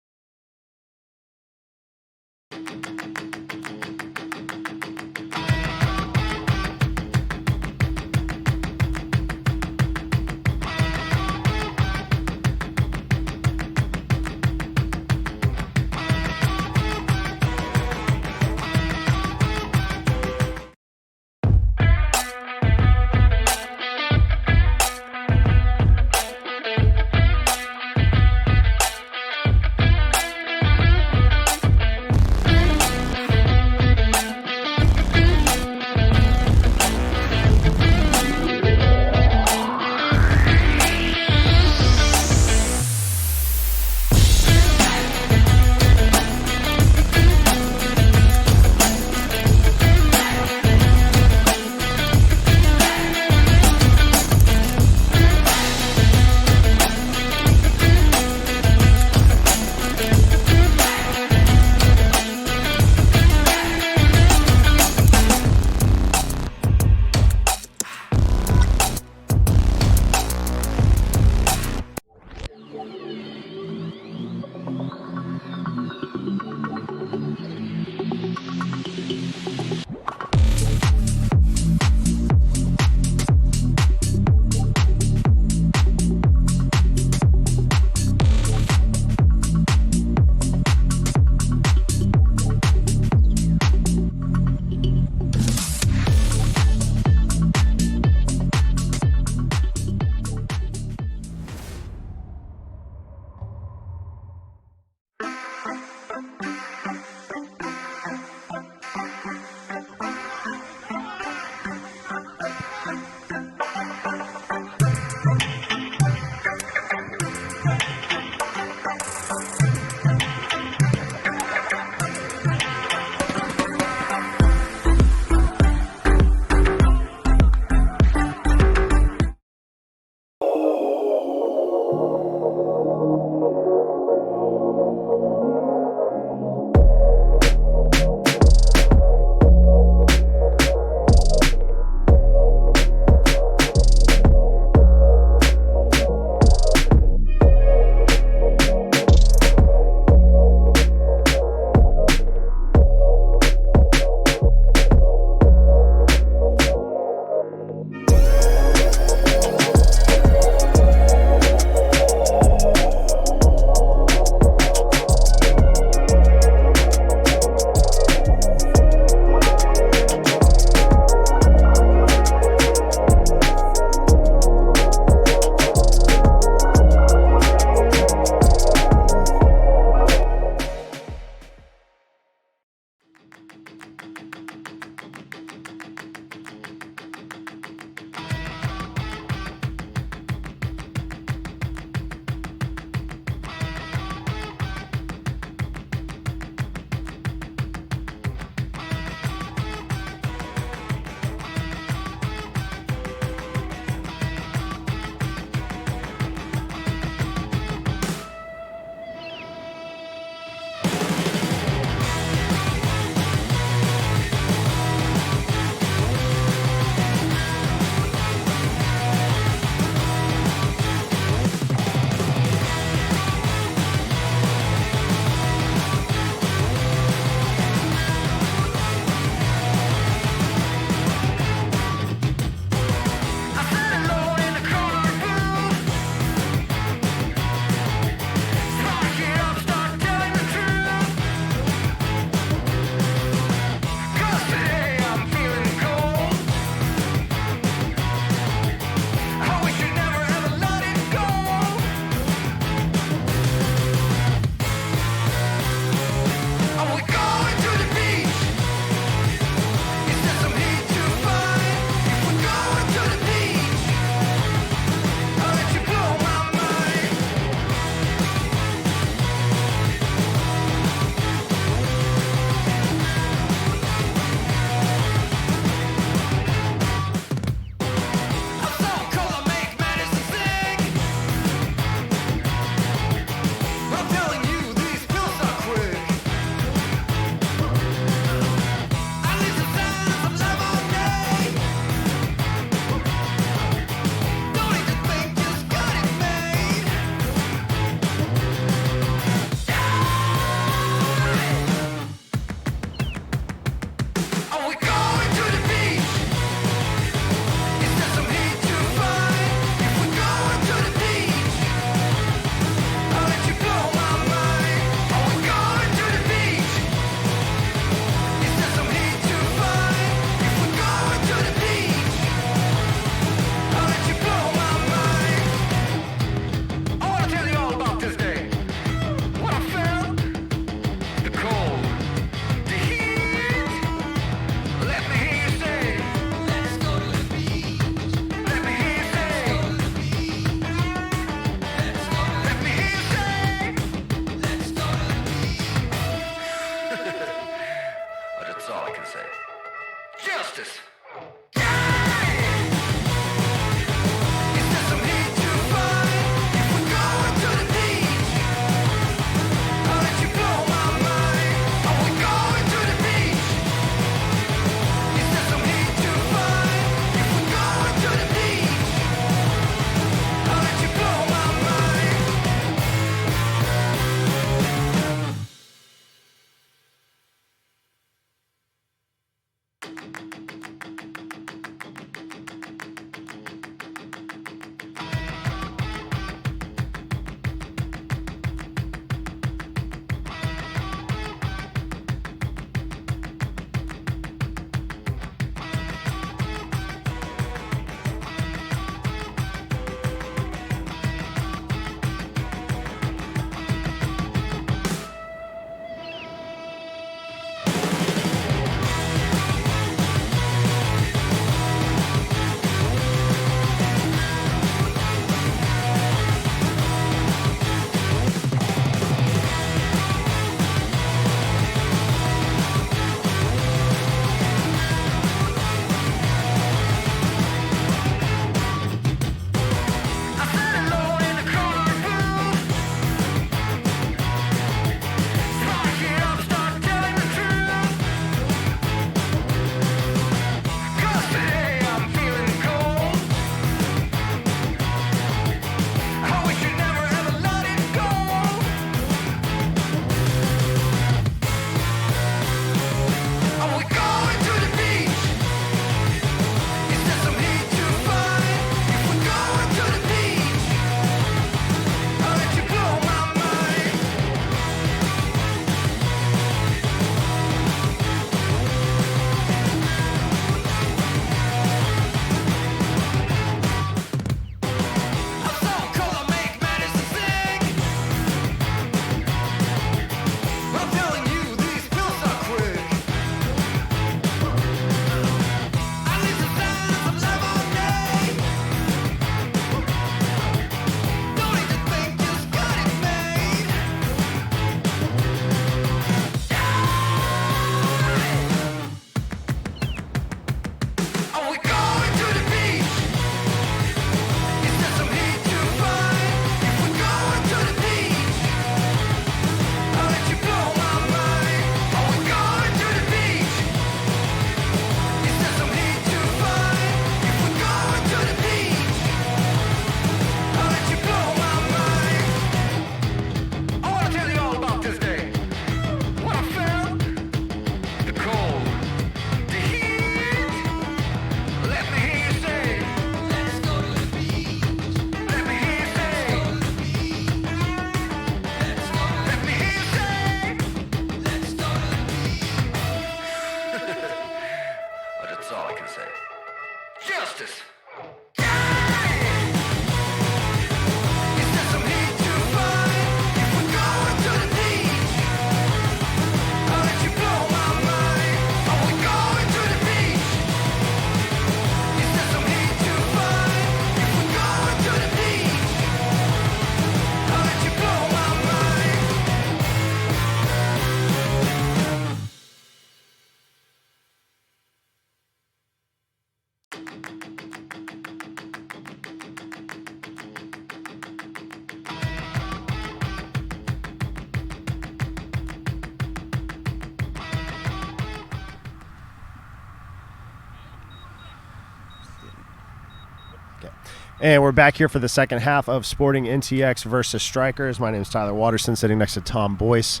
And we're back here for the second half of Sporting NTX versus Strikers. My name is Tyler Watterson, sitting next to Tom Boyce.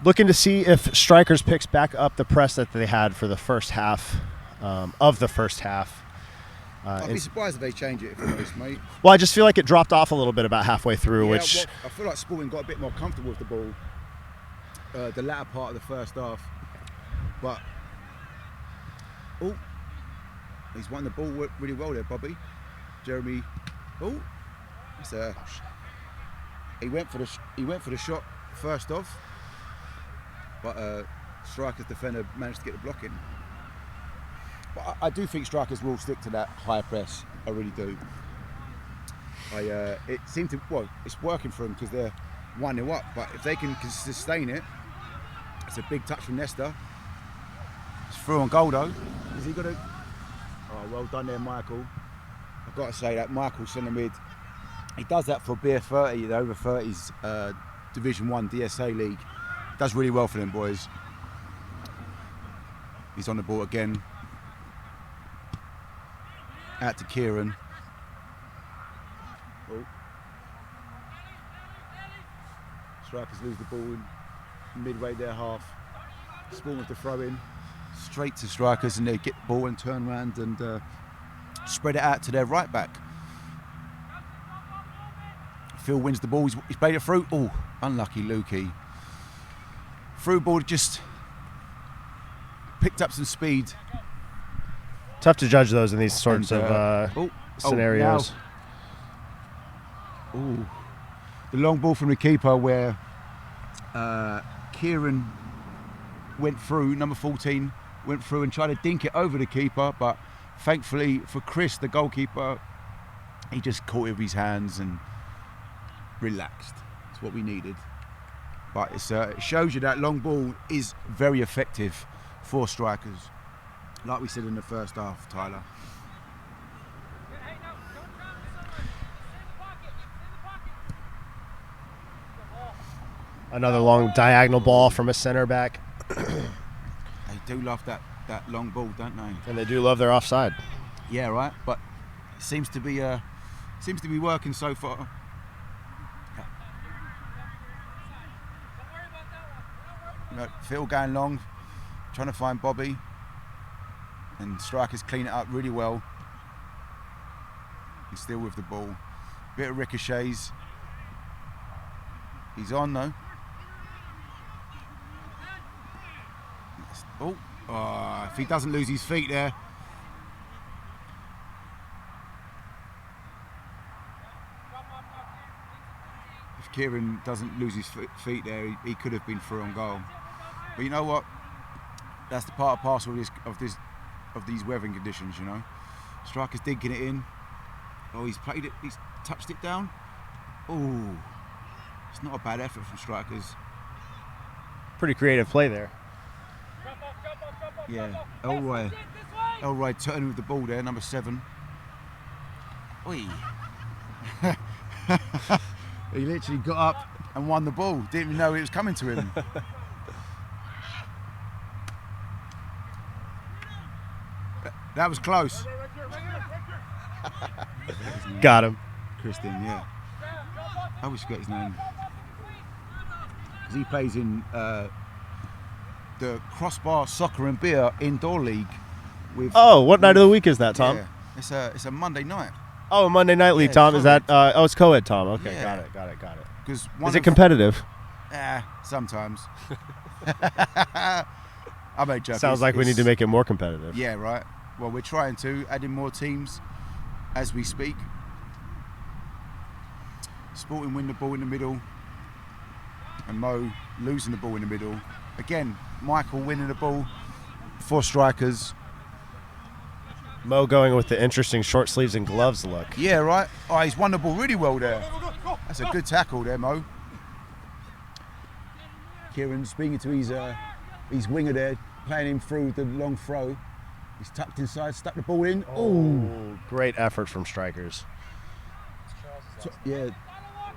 Looking to see if Strikers picks back up the press that they had for the first half of the first half. I'd be surprised if they change it, if I'm honest, mate. Well, I just feel like it dropped off a little bit about halfway through, Yeah, which... well, I feel like Sporting got a bit more comfortable with the ball the latter part of the first half. But, oh, he's won the ball really well there, Bobby. Jeremy, oh, he went for the shot first off, but Strikers defender managed to get the block in. But I do think Strikers will stick to that high press. I really do. It seemed to, well, it's working for them because they're 1-0 up. But if they can sustain it, it's a big touch from Nesta. It's through on goal though. Is he got to? Oh, well done there, Michael. I've got to say that Michael centre mid. He does that for Beer 30, the over 30s Division 1 DSA league. Does really well for them boys. He's on the ball again. Out to Kieran. Oh. Strikers lose the ball in midway their half. Spawn with the throw in. Straight to Strikers, and they get the ball and turn around and spread it out to their right back. Phil wins the ball. He's played it through. Oh, unlucky Lukey. Through ball, just picked up some speed. Tough to judge those in these sorts of scenarios. Oh, the long ball from the keeper where Kieran went through, number 14, went through and tried to dink it over the keeper, but thankfully for Chris, the goalkeeper, he just caught it with his hands and relaxed. It's what we needed. But it shows you that long ball is very effective for Strikers, like we said in the first half, Tyler. Another long diagonal ball from a center back. They do love that long ball, don't they? And they do love their offside. Yeah, right. But it seems to be working so far. Phil going long, trying to find Bobby, and Strikers clean it up really well. He's still with the ball. Bit of ricochets. He's on though. Oh, if he doesn't lose his feet there. If Kieran doesn't lose his feet there, he could have been through on goal. But you know what? That's the part and parcel of these weathering conditions, you know. Strikers dinking it in. Oh, he's played it. He's touched it down. Oh, it's not a bad effort from Strikers. Pretty creative play there. Yeah, Elroy turning with the ball there, number 7. Oi. He literally got up and won the ball. Didn't even know it was coming to him. That was close. Got him. Christian, yeah. I always forget his name. He plays in the Crossbar Soccer and Beer Indoor League. With what night of the week is that, Tom? Yeah, it's a Monday night. Oh, Monday Night League, Tom. Co-ed. Is that? It's co-ed, Tom. Okay, Yeah. got it. Because Is it competitive? Sometimes. I made jokes. Sounds like we need to make it more competitive. Yeah, right. Well, we're trying to add in more teams as we speak. Sporting win the ball in the middle, and Mo losing the ball in the middle. Again, Michael winning the ball for Strikers. Mo going with the interesting short sleeves and gloves look. Yeah, right. Oh, he's won the ball really well there. That's a good tackle there, Mo. Kieran speaking to his winger there, playing him through the long throw. He's tucked inside, stuck the ball in. Oh, great effort from Strikers. Yeah,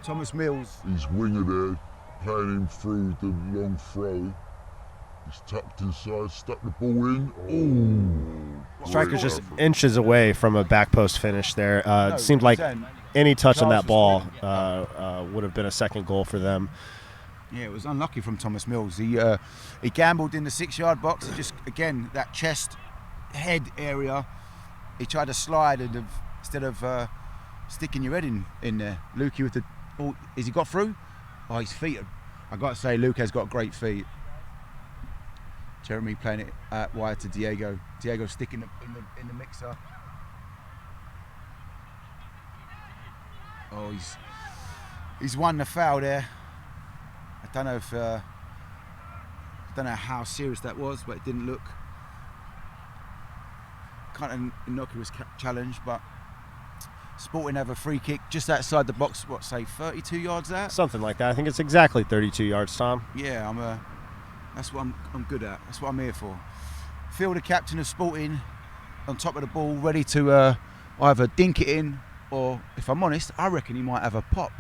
Thomas Mills. His winger there, playing him through the long throw. He's tucked inside, stuck the ball in. Oh, Striker's just effort. inches away from a back post finish there. No, It seemed like 100%. any touch on that Charles ball would have been a second goal for them. Yeah, it was unlucky from Thomas Mills. He gambled in the 6-yard box. He just, again, that chest head area, he tried to slide and instead of sticking your head in there. Lukey with the ball, has he got through? Oh, his feet. I got to say, Luke has got great feet. Jeremy playing it out wide to Diego. Diego sticking in the mixer. Oh, he's won the foul there. I don't know if I don't know how serious that was, but it didn't look kind of innocuous challenge. But Sporting have a free kick just outside the box. What, say 32 yards out? Something like that. I think it's exactly 32 yards, Tom. Yeah, that's what I'm good at. That's what I'm here for. Phil, the captain of Sporting, on top of the ball, ready to either dink it in, or if I'm honest, I reckon he might have a pop.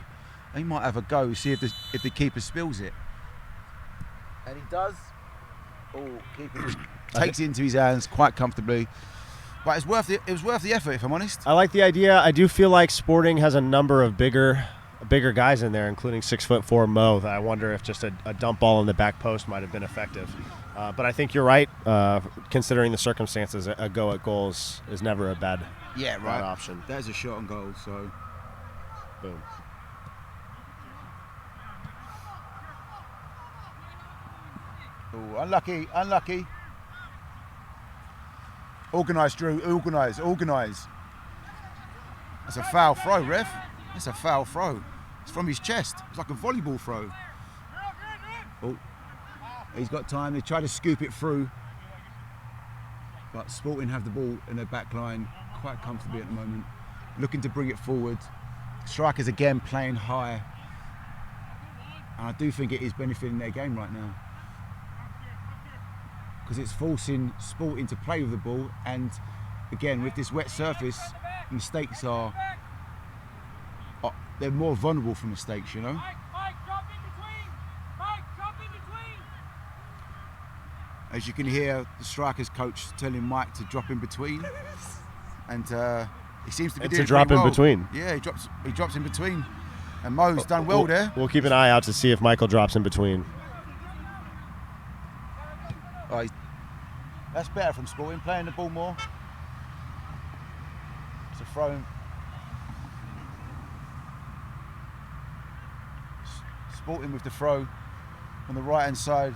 He might have a go, see if the keeper spills it. And he does. Oh, keeper just takes it into his hands quite comfortably. But it was worth the effort, if I'm honest. I like the idea. I do feel like Sporting has a number of bigger guys in there, including 6'4" Mo. I wonder if just a dump ball in the back post might have been effective. But I think you're right. Considering the circumstances, a go at goals is never a bad option. There's a shot on goal, so Boom. oh, unlucky. Organise, Drew. Organise. That's a foul throw, ref. That's a foul throw. It's from his chest. It's like a volleyball throw. Oh, he's got time. They try to scoop it through, but Sporting have the ball in their back line quite comfortably at the moment, looking to bring it forward. Strikers again playing high, and I do think it is benefiting their game right now, because it's forcing Sporting to play with the ball, and again with this wet surface, mistakes are they're more vulnerable for mistakes, you know. Mike, drop in between. Mike, drop in between. As you can hear, the Strikers coach telling Mike to drop in between, and he seems to be doing to drop pretty in well. between. Yeah, he drops in between, and Mo's done well there. We'll keep an eye out to see if Michael drops in between. Oh, that's better from Sporting, playing the ball more. It's a throw. Sporting with the throw on the right hand side.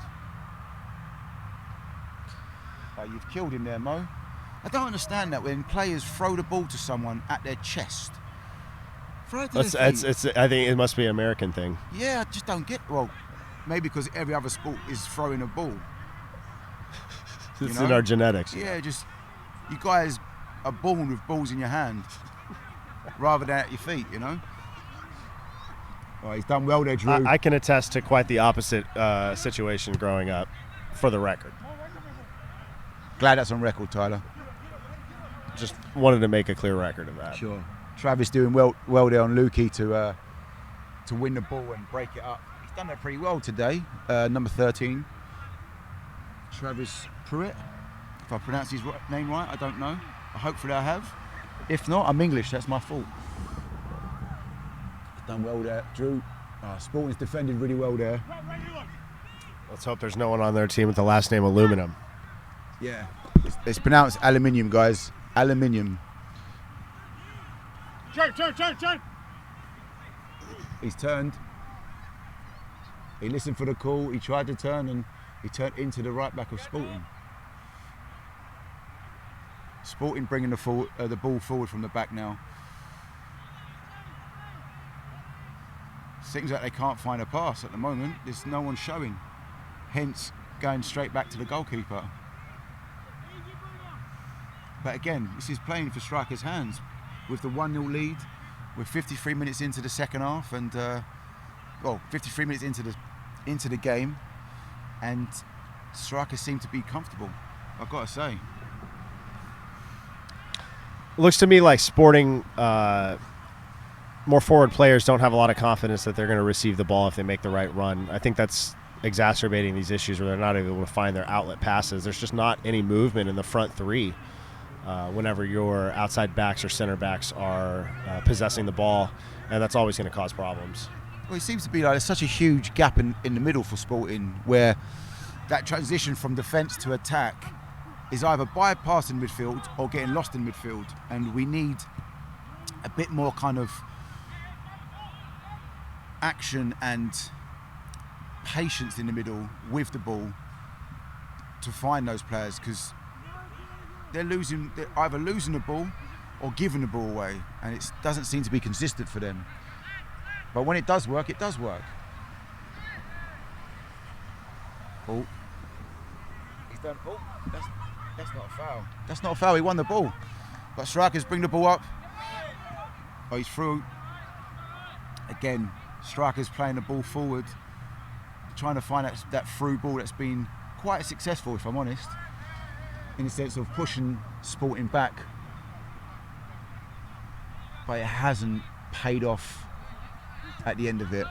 Oh, you've killed him there, Mo. I don't understand that when players throw the ball to someone at their chest. Throw it to their feet. I think it must be an American thing. Yeah, I just don't get. Well, maybe because every other sport is throwing a ball. It's know? in our genetics. Yeah, just you guys are born with balls in your hand rather than at your feet, you know. Oh, he's done well there, Drew. I can attest to quite the opposite situation growing up, for the record. Glad that's on record, Tyler. Just wanted to make a clear record of that. Sure. Travis doing well there on Lukey to win the ball and break it up. He's done that pretty well today. Number 13, Travis Pruitt. If I pronounce his name right, I don't know. Hopefully I have. If not, I'm English. That's my fault. Done well there, Drew. Sporting's defended really well there. Let's hope there's no one on their team with the last name Aluminum. Yeah. It's pronounced aluminium, guys. Aluminium. Turn. He's turned. He listened for the call. He tried to turn, and he turned into the right back of Sporting. Sporting bringing the ball forward from the back now. Seems like they can't find a pass at the moment. There's no one showing. Hence, going straight back to the goalkeeper. But again, this is playing for Strikers' hands. With the 1-0 lead, we're 53 minutes into the second half, and 53 minutes into the game, and Strikers seem to be comfortable, I've got to say. Looks to me like Sporting, more forward players don't have a lot of confidence that they're going to receive the ball if they make the right run. I think that's exacerbating these issues where they're not able to find their outlet passes. There's just not any movement in the front three. whenever your outside backs or center backs are possessing the ball, and that's always going to cause problems. Well, it seems to be like there's such a huge gap in the middle for Sporting, where that transition from defence to attack is either bypassing midfield or getting lost in midfield, and we need a bit more kind of action and patience in the middle with the ball to find those players, because they're either losing the ball or giving the ball away, and it doesn't seem to be consistent for them. But when it does work, it does work. Oh, he's done. Oh, that's not a foul. That's not a foul. He won the ball. But strikers bring the ball up. Oh, he's through. Again, strikers playing the ball forward, trying to find that through ball that's been quite successful, if I'm honest, in the sense of pushing Sporting back. But it hasn't paid off at the end of it.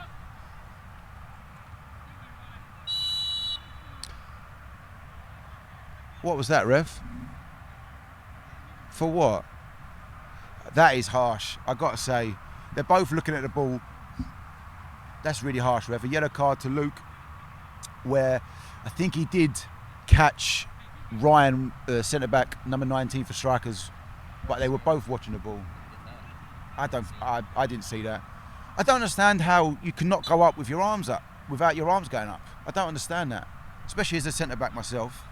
What was that, ref? For what? That is harsh. I got to say, they're both looking at the ball. That's really harsh, ref. A yellow card to Luke, where I think he did catch Ryan, centre back, number 19 for strikers, but they were both watching the ball. I didn't see that. I don't understand how you cannot go up with your arms up without your arms going up. I don't understand that, especially as a centre back myself.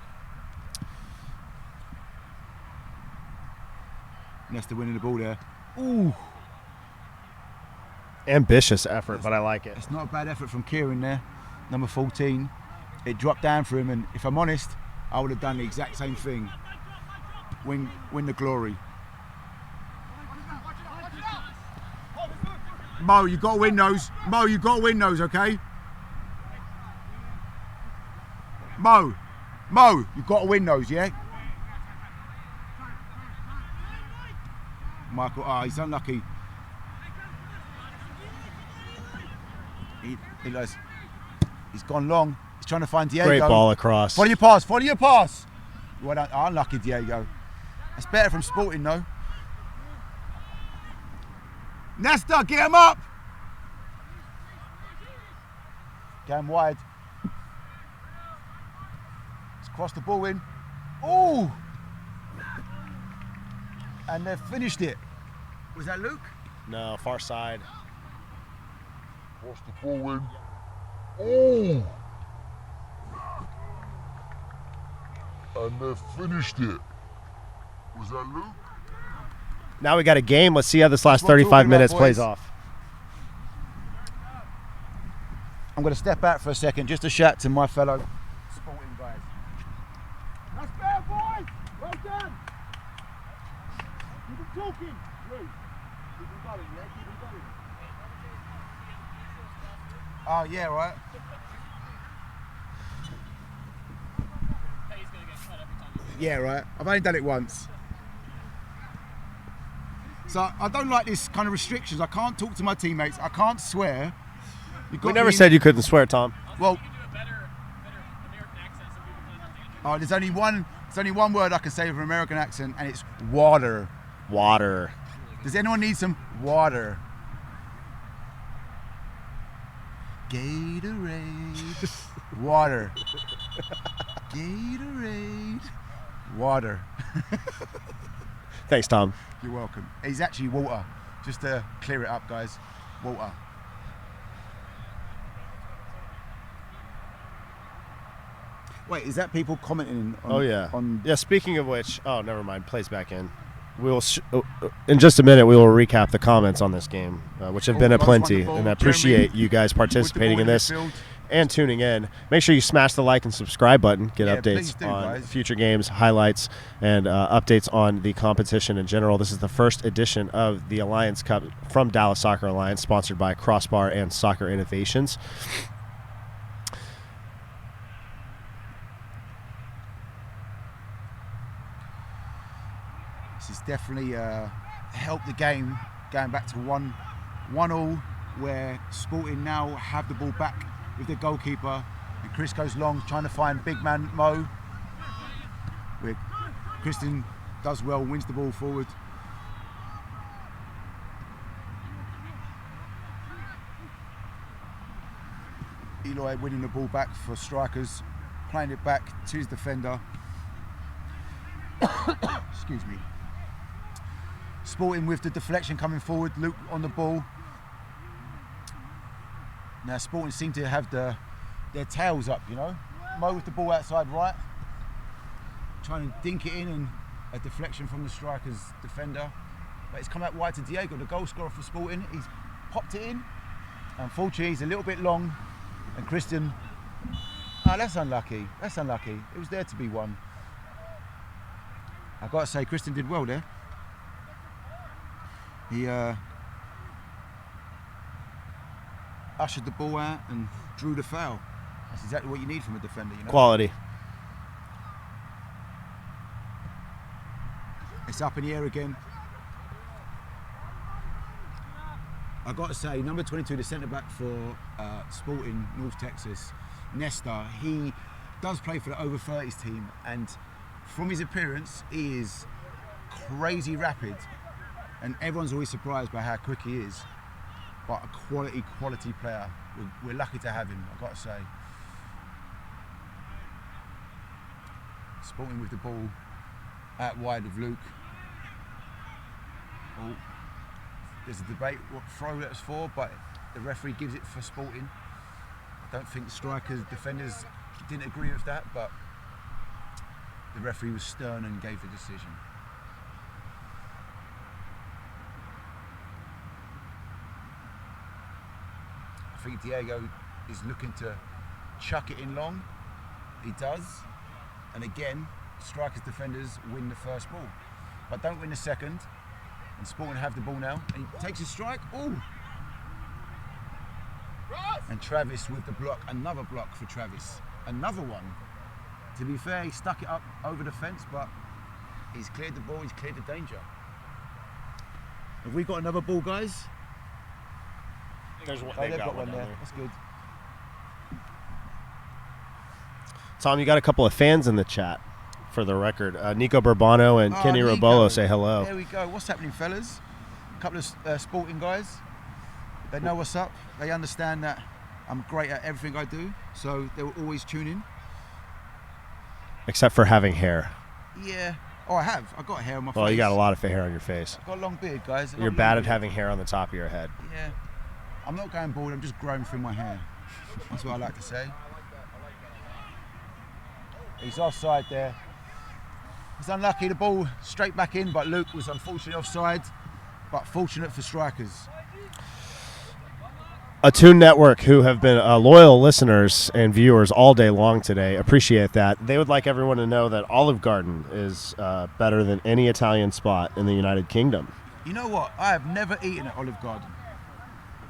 Nesta winning the ball there. Ooh. Ambitious effort, but I like it. It's not a bad effort from Kieran there, number 14. It dropped down for him, and if I'm honest, I would have done the exact same thing. Win the glory. Mo, you got to win those. Mo, you got to win those, okay? Mo, you got to win those, yeah? Michael, he's unlucky. He's gone long. He's trying to find Diego. Great ball across. Follow your pass. Well done. Unlucky, Diego. That's better from Sporting, though. Nesta, get him up. Get him wide. Let's cross the ball in. Oh! And they've finished it. Was that Luke? No, far side. Cross the ball in. Oh! And they finished it. Was that Luke? Now we got a game. Let's see how this last That's what I'm 35 talking about, minutes plays boys. off. I'm going to step out for a second just to shout to my fellow Sporting guys. That's fair, boys! Well done! Keep it talking, Luke. Keep it going, yeah? Keep it going. Oh, yeah, right. Yeah, right. I've only done it once. So I don't like this kind of restrictions. I can't talk to my teammates. I can't swear. We never said you couldn't swear, Tom. Well, You do a better American accent so people can understand. oh, there's only one word I can say with an American accent, and it's water. Water. Does anyone need some water? Gatorade. Water. Gatorade. Water. Thanks, Tom. You're welcome. He's actually water. Just to clear it up, guys. Water. Wait, is that people commenting on? Oh, yeah. On Yeah, speaking of which, oh, never mind. Plays back in. We'll in just a minute, we will recap the comments on this game, which have been Oh, aplenty, wonderful. and I appreciate Jeremy you guys participating in this midfield. and tuning in. Make sure you smash the like and subscribe button. Get Yeah, please updates do, on guys. future games, highlights, and updates on the competition in general. This is the first edition of the Alliance Cup from Dallas Soccer Alliance, sponsored by Crossbar and Soccer Innovations. This has definitely helped the game, going back to 1-1, where Sporting now have the ball back with the goalkeeper, and Chris goes long trying to find big man Mo, with Kristen does well, wins the ball forward. Eloy winning the ball back for strikers, playing it back to his defender. Excuse me. Sporting with the deflection coming forward, Luke on the ball. Now Sporting seem to have their tails up, you know. Mo with the ball outside right, trying to dink it in, and a deflection from the striker's defender. But it's come out wide to Diego, the goal scorer for Sporting. He's popped it in. Unfortunately, he's a little bit long, and Christian, that's unlucky. That's unlucky. It was there to be one. I've got to say, Christian did well there. He ushered the ball out and drew the foul. That's exactly what you need from a defender, you know. Quality. It's up in the air again. I've got to say, number 22, the centre back for Sporting North Texas, Nesta, he does play for the over 30s team, and from his appearance, he is crazy rapid, and everyone's always surprised by how quick he is. But a quality player. We're lucky to have him, I've got to say. Sporting with the ball out wide of Luke. Oh, there's a debate what throw that was for, but the referee gives it for Sporting. I don't think the strikers, defenders didn't agree with that, but the referee was stern and gave the decision. I think Diego is looking to chuck it in long. He does. And again, strikers, defenders win the first ball, but don't win the second. And Sporting have the ball now. And he takes a strike. Ooh! And Travis with the block. Another block for Travis. Another one. To be fair, he stuck it up over the fence, but he's cleared the ball. He's cleared the danger. Have we got another ball, guys? There's one. They've got one there. That's good. Tom, you got a couple of fans in the chat, for the record. Nico Bourbano and Kenny Nico. Robolo say hello. There we go. What's happening, fellas? A couple of Sporting guys. They know what's up. They understand that I'm great at everything I do, so they will always tune in. Except for having hair. Yeah. Oh, I have. I've got hair on my face. Well, you got a lot of hair on your face. I've got a long beard, guys. You're bad at having hair on the top of your head. Yeah. I'm not going bald. I'm just growing through my hair. That's what I like to say. He's offside there. He's unlucky. The ball straight back in, but Luke was unfortunately offside. But fortunate for strikers. Attune Network, who have been loyal listeners and viewers all day long today, appreciate that. They would like everyone to know that Olive Garden is better than any Italian spot in the United Kingdom. You know what? I have never eaten at Olive Garden.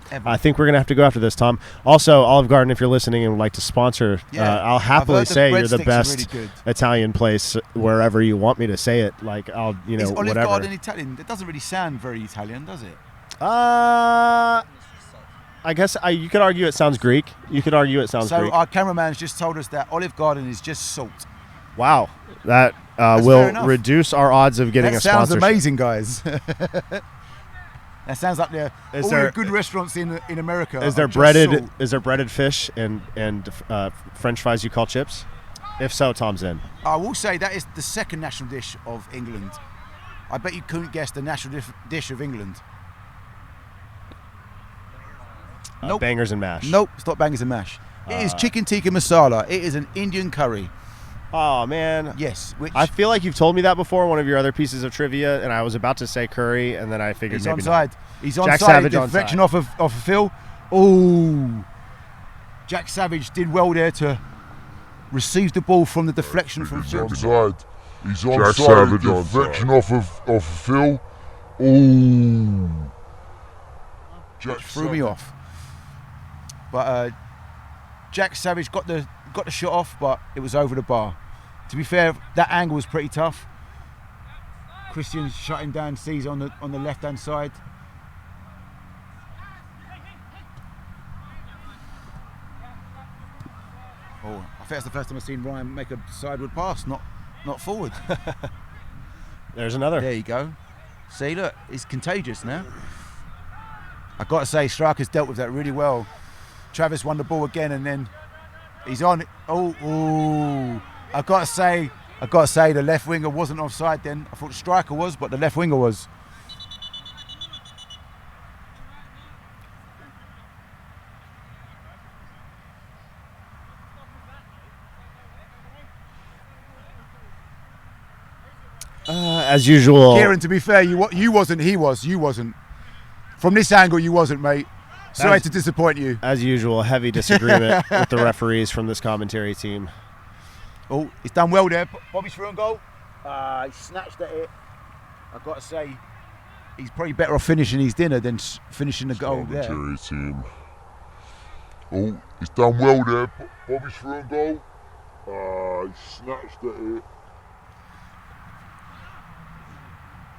Ever. I think we're going to have to go after this, Tom. Also, Olive Garden, if you're listening and would like to sponsor, I'll happily say you're the best Italian place wherever you want me to say it. Like, I'll, Is Olive whatever. Garden Italian? It doesn't really sound very Italian, does it? I guess you could argue it sounds Greek. You could argue it sounds Greek. So our cameraman's just told us that Olive Garden is just salt. Wow. That will reduce our odds of getting a sponsorship. That sounds amazing, guys. That sounds like the good restaurants in America. Is there breaded fish and French fries you call chips? If so, Tom's in. I will say that is the second national dish of England. I bet you couldn't guess the national dish of England. Nope. Bangers and mash. Nope, it's not bangers and mash. It is chicken tikka masala. It is an Indian curry. Oh, man. Yes. Which I feel like you've told me that before, one of your other pieces of trivia, and I was about to say curry, and then I figured he's maybe onside. not. He's onside. Jack Savage onside. Deflection off of Phil. Oh. Jack Savage did well there to receive the ball from the deflection from Phil. He's onside. Jack Savage deflection off of Phil. Oh. Jack threw me off. But Jack Savage got the shot off, but it was over the bar. To be fair, that angle was pretty tough. Christian shutting down C's on the left hand side. Oh, I think that's the first time I've seen Ryan make a sideward pass, not forward. There's another. There you go. See, look, it's contagious now. I've got to say, Striker's dealt with that really well. Travis won the ball again, and then he's on. Oh, I've got to say, the left winger wasn't offside then. I thought the striker was, but the left winger was. As usual. Kieran, to be fair, you wasn't, he was. You wasn't. From this angle, you wasn't, mate. Sorry to disappoint you. As usual, heavy disagreement with the referees from this commentary team. Oh, he's done well there. Bobby's through on goal. He snatched at it. I've got to say, he's probably better off finishing his dinner than finishing the goal there. Commentary team. Oh, he's done well there. Bobby's through on goal. He snatched at it.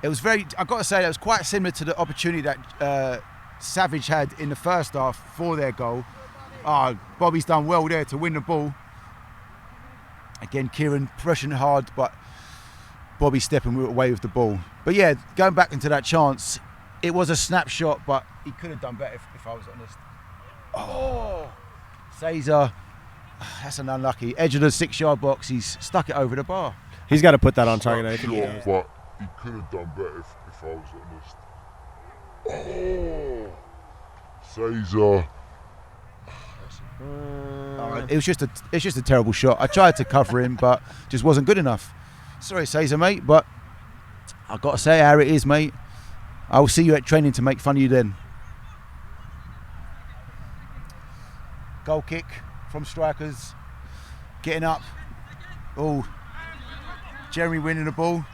It was I've got to say, that was quite similar to the opportunity that Savage had in the first half for their goal. Bobby's done well there to win the ball. Again, Kieran pushing hard, but Bobby stepping away with the ball. But yeah, going back into that chance, it was a snapshot, but he could have done better if I was honest. Oh, Caesar, that's an unlucky. Edge of the 6-yard box, he's stuck it over the bar. He's got to put that on target. I think. Sure, but he could have done better if I was honest. Caesar. It's just a terrible shot. I tried to cover him, but just wasn't good enough. Sorry, Caesar, mate, but I've got to say how it is, mate. I will see you at training to make fun of you then. Goal kick from Strikers. Getting up. Oh, Jeremy winning the ball.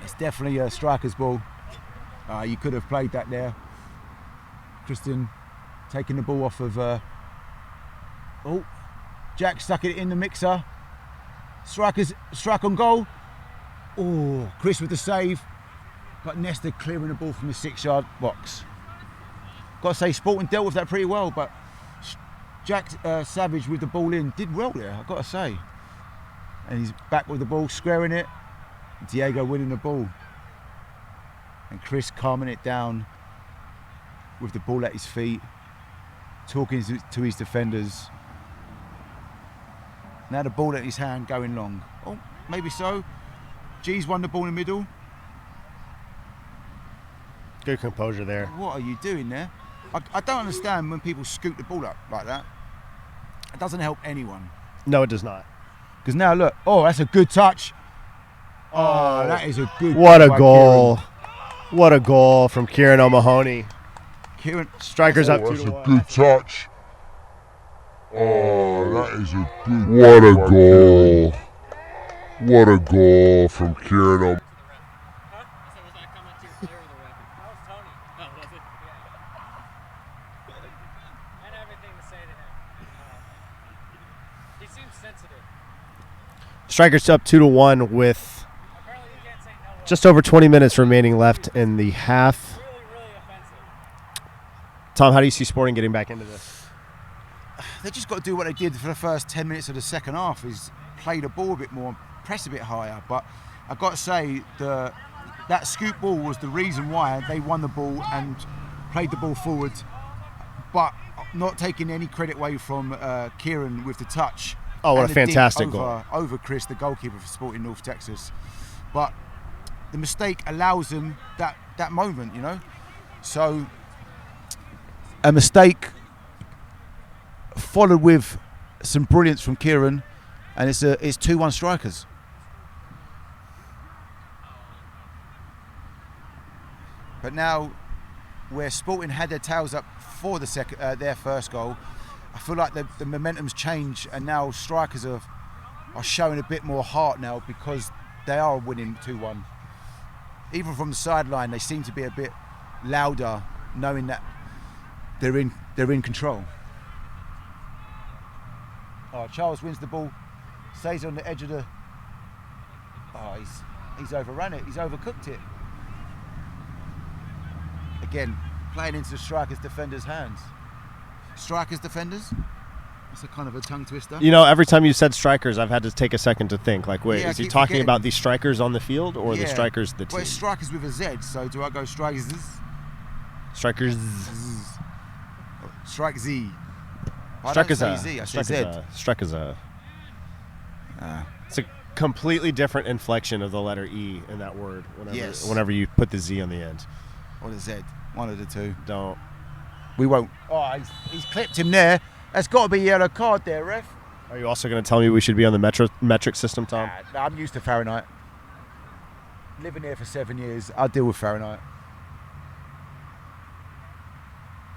It's definitely a Strikers ball. You could have played that there. Christian taking the ball off of... Jack stuck it in the mixer. Strikers strike on goal. Oh, Chris with the save. But Nesta clearing the ball from the 6-yard box. Got to say, Sporting dealt with that pretty well, but Jack Savage with the ball in did well there, I've got to say. And he's back with the ball, squaring it. Diego winning the ball. And Chris calming it down with the ball at his feet, talking to his defenders. Now the ball at his hand going long. Oh, maybe so. G's won the ball in the middle. Good composure there. What are you doing there? I don't understand when people scoop the ball up like that. It doesn't help anyone. No, it does not. Because now look, that's a good touch. Oh, that is a good What a goal. What a goal from Kieran O'Mahony. Kieran, Strikers up 2-1. That's a good touch. That is a good. What a goal! What a goal from Kieran O'Mahony. Strikers up 2-1 with just over 20 minutes remaining left in the half. Tom, how do you see Sporting getting back into this? They just got to do what they did for the first 10 minutes of the second half, is play the ball a bit more, press a bit higher. But I've got to say, that scoop ball was the reason why they won the ball and played the ball forward, but not taking any credit away from Kieran with the touch. Oh, what a fantastic goal. Over Chris, the goalkeeper for Sporting North Texas. But the mistake allows them that moment, you know. So a mistake followed with some brilliance from Kieran, and it's 2-1 Strikers. But now, where Sporting had their tails up for their first goal, I feel like the momentum's changed, and now Strikers are showing a bit more heart now because they are winning 2-1. Even from the sideline, they seem to be a bit louder, knowing that they're in control. Charles wins the ball, stays on the edge of the. He's overrun it. He's overcooked it. Again, playing into the Strikers defenders' hands. Strikers defenders. It's a kind of a tongue twister. You know, every time you said strikers, I've had to take a second to think. Like, wait, Yeah, I is he keep talking forgetting. about the strikers on the field or the Yeah. strikers the team? Well, it's strikers with a Z, so do I go strikers? Strikers. Strike Z. I don't Strikers. say Z, I say Z. Strikers. It's a completely different inflection of the letter E in that word. Yes. Whenever you put the Z on the end. Or the Z. One of the two. Don't. We won't. Oh, he's clipped him there. That's got to be a yellow card there, ref. Are you also going to tell me we should be on the metric system, Tom? Nah, I'm used to Fahrenheit. Living here for 7 years, I deal with Fahrenheit.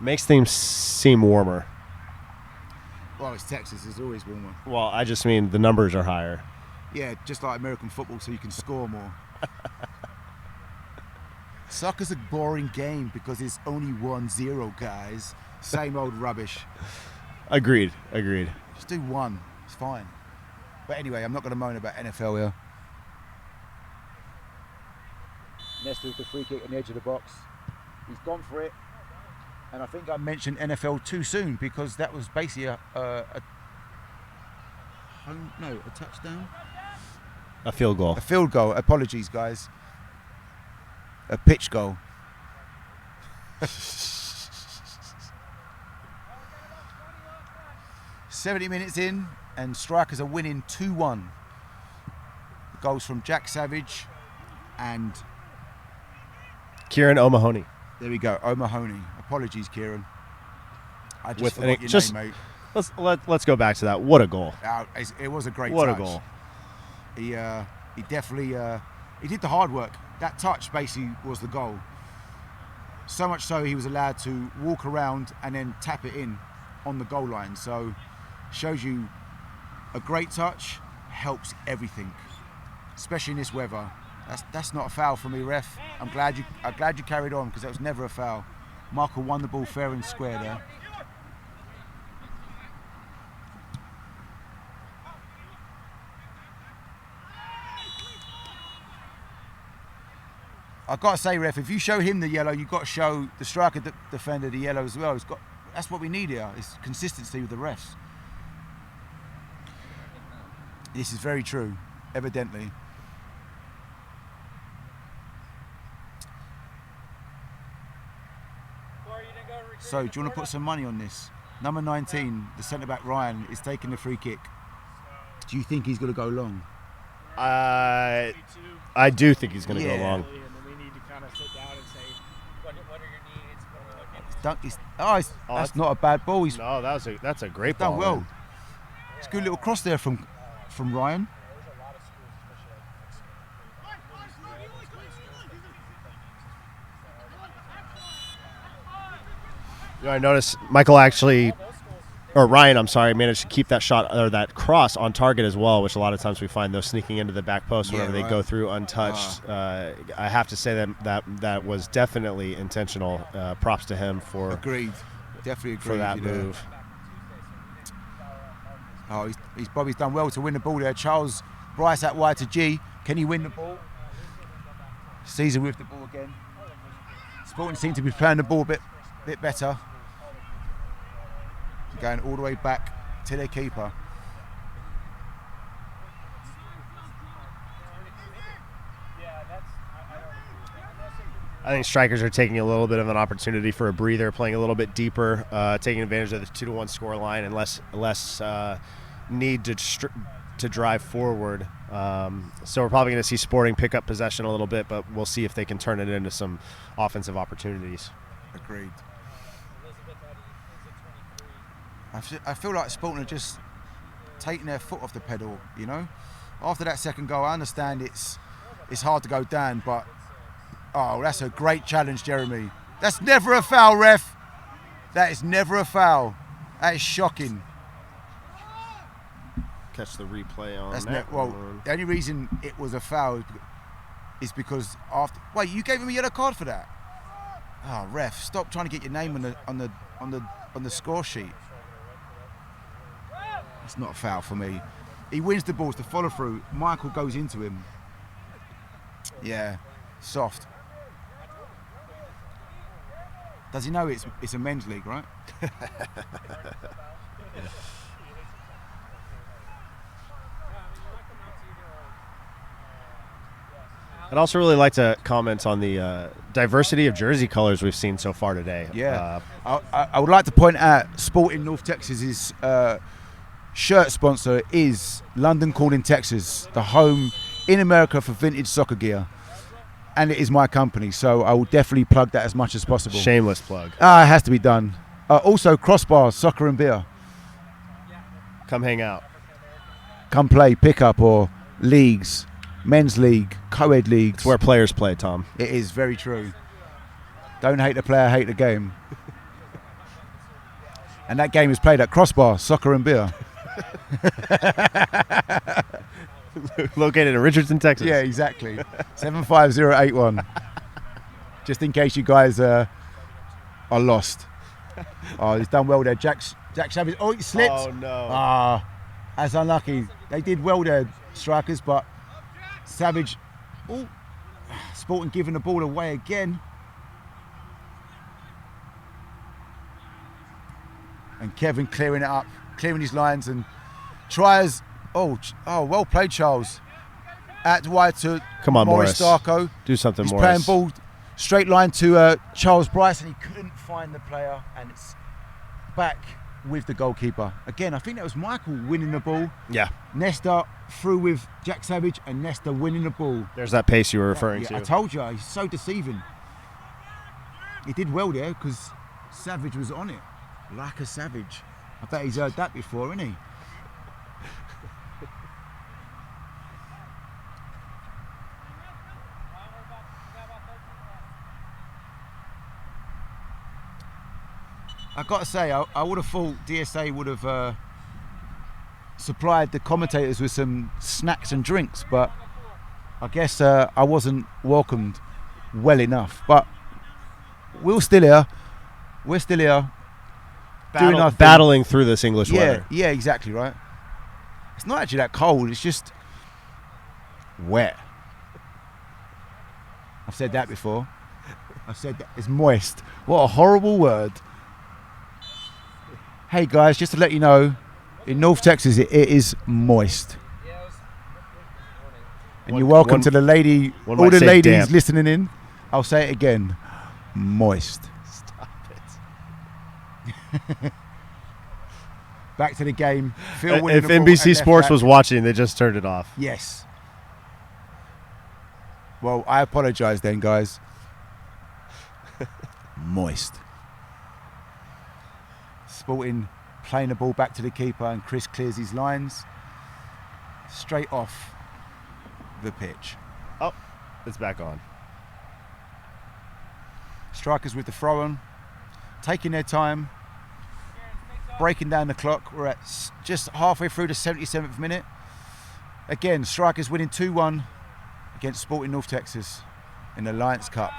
Makes things seem warmer. Well, it's Texas. It's always warmer. Well, I just mean the numbers are higher. Yeah, just like American football, so you can score more. Soccer's a boring game because it's only 1-0, guys. Same old rubbish. Agreed. Just do one. It's fine. But anyway, I'm not going to moan about NFL here. Nesta with the free kick on the edge of the box. He's gone for it. And I think I mentioned NFL too soon because that was basically a touchdown? A field goal. A field goal. Apologies, guys. A pitch goal. 70 minutes in, and Strikers are winning 2-1. Goals from Jack Savage and Kieran O'Mahony. there we go, O'Mahony. Apologies, Kieran. I just With forgot your name, mate. Let's go back to that. What a goal! It was a great What touch. a goal! He definitely he did the hard work. That touch basically was the goal. So much so he was allowed to walk around and then tap it in on the goal line. So shows you a great touch helps everything, especially in this weather. That's not a foul for me, ref. I'm glad you carried on because that was never a foul. Michael won the ball fair and square there. I've got to say, ref, if you show him the yellow, you've got to show the striker defender the yellow as well. That's what we need here. It's consistency with the refs. This is very true, evidently. So, do you want to put some money on this? Number 19, the centre-back Ryan, is taking the free kick. Do you think he's going to go long? I do think he's going to go long. And then we need to kind of sit down and say, what are your needs? That's not a bad ball. He's No, that's a great done ball. well. man. It's a good little cross there from Ryan. You know, I noticed Ryan, I'm sorry, managed to keep that shot or that cross on target as well, which a lot of times we find those sneaking into the back post whenever they go through untouched. I have to say that was definitely intentional. Props to him for Agreed. Definitely agreed for that with you there. move. Oh, Bobby's done well to win the ball there. Charles Bryce out wide to G. Can he win the ball? Caesar with the ball again. Sporting seem to be playing the ball a bit better. Going all the way back to their keeper. I think strikers are taking a little bit of an opportunity for a breather, playing a little bit deeper, taking advantage of the 2-1 score line and less need to drive forward. So we're probably going to see Sporting pick up possession a little bit, but we'll see if they can turn it into some offensive opportunities. Agreed. I feel like Sporting are just taking their foot off the pedal, you know? After that second goal, I understand it's hard to go down, but oh, that's a great challenge, Jeremy. That's never a foul, ref. That is never a foul. That is shocking. Catch the replay on That's that well, one. the only reason it was a foul is because after. Wait, you gave him a yellow card for that? Oh, ref, stop trying to get your name on the score sheet. It's not a foul for me. He wins the balls to follow through. Michael goes into him. Yeah, soft. Does he know it's a men's league, right? I'd also really like to comment on the diversity of jersey colors we've seen so far today. Yeah. I would like to point out Sporting North Texas's shirt sponsor is London Calling Texas, the home in America for vintage soccer gear. And it is my company, so I will definitely plug that as much as possible. Shameless plug. It has to be done. Also, Crossbar, Soccer and Beer. Come hang out. Come play, pick up, or leagues, men's league, co-ed leagues. It's where players play, Tom. It is very true. Don't hate the player, hate the game. And that game is played at Crossbar, Soccer and Beer. Located in Richardson, Texas. Yeah, exactly. 75081. Just in case you guys are lost. Oh, he's done well there. Jack Savage. Oh, he slipped. Oh, no. That's unlucky. They did well there, strikers, but Savage. Oh, Sporting giving the ball away again. And Kevin clearing it up, clearing his lines and tries. Oh, well played, Charles. Out wide to Come on, Morris Darko. Do something, He's Morris. playing ball straight line to Charles Bryce, and he couldn't find the player, and it's back with the goalkeeper. Again, I think that was Michael winning the ball. Yeah. Nesta through with Jack Savage, and Nesta winning the ball. There's that pace you were referring I to. told you, he's so deceiving. He did well there because Savage was on it, like a savage. I bet he's heard that before, hasn't he? I've got to say, I would have thought DSA would have supplied the commentators with some snacks and drinks, but I guess I wasn't welcomed well enough. But we're still here. We're still here. Doing our thing. Battling through this English weather. Yeah, exactly right. It's not actually that cold, it's just wet. I've said that before. I've said that. It's moist. What a horrible word. Hey guys, just to let you know, in North Texas it is moist. And you're welcome to the lady, all the ladies damp. listening in. I'll say it again, moist. Stop it. Back to the game. Phil If winning the ball NBC at left Sports back. was watching, they just turned it off. Yes. Well, I apologise then, guys. Moist. Sporting playing the ball back to the keeper, and Chris clears his lines straight off the pitch. Oh, it's back on. Strikers with the throw on, taking their time, breaking down the clock. We're at just halfway through the 77th minute. Again, Strikers winning 2-1 against Sporting North Texas in the Alliance Cup.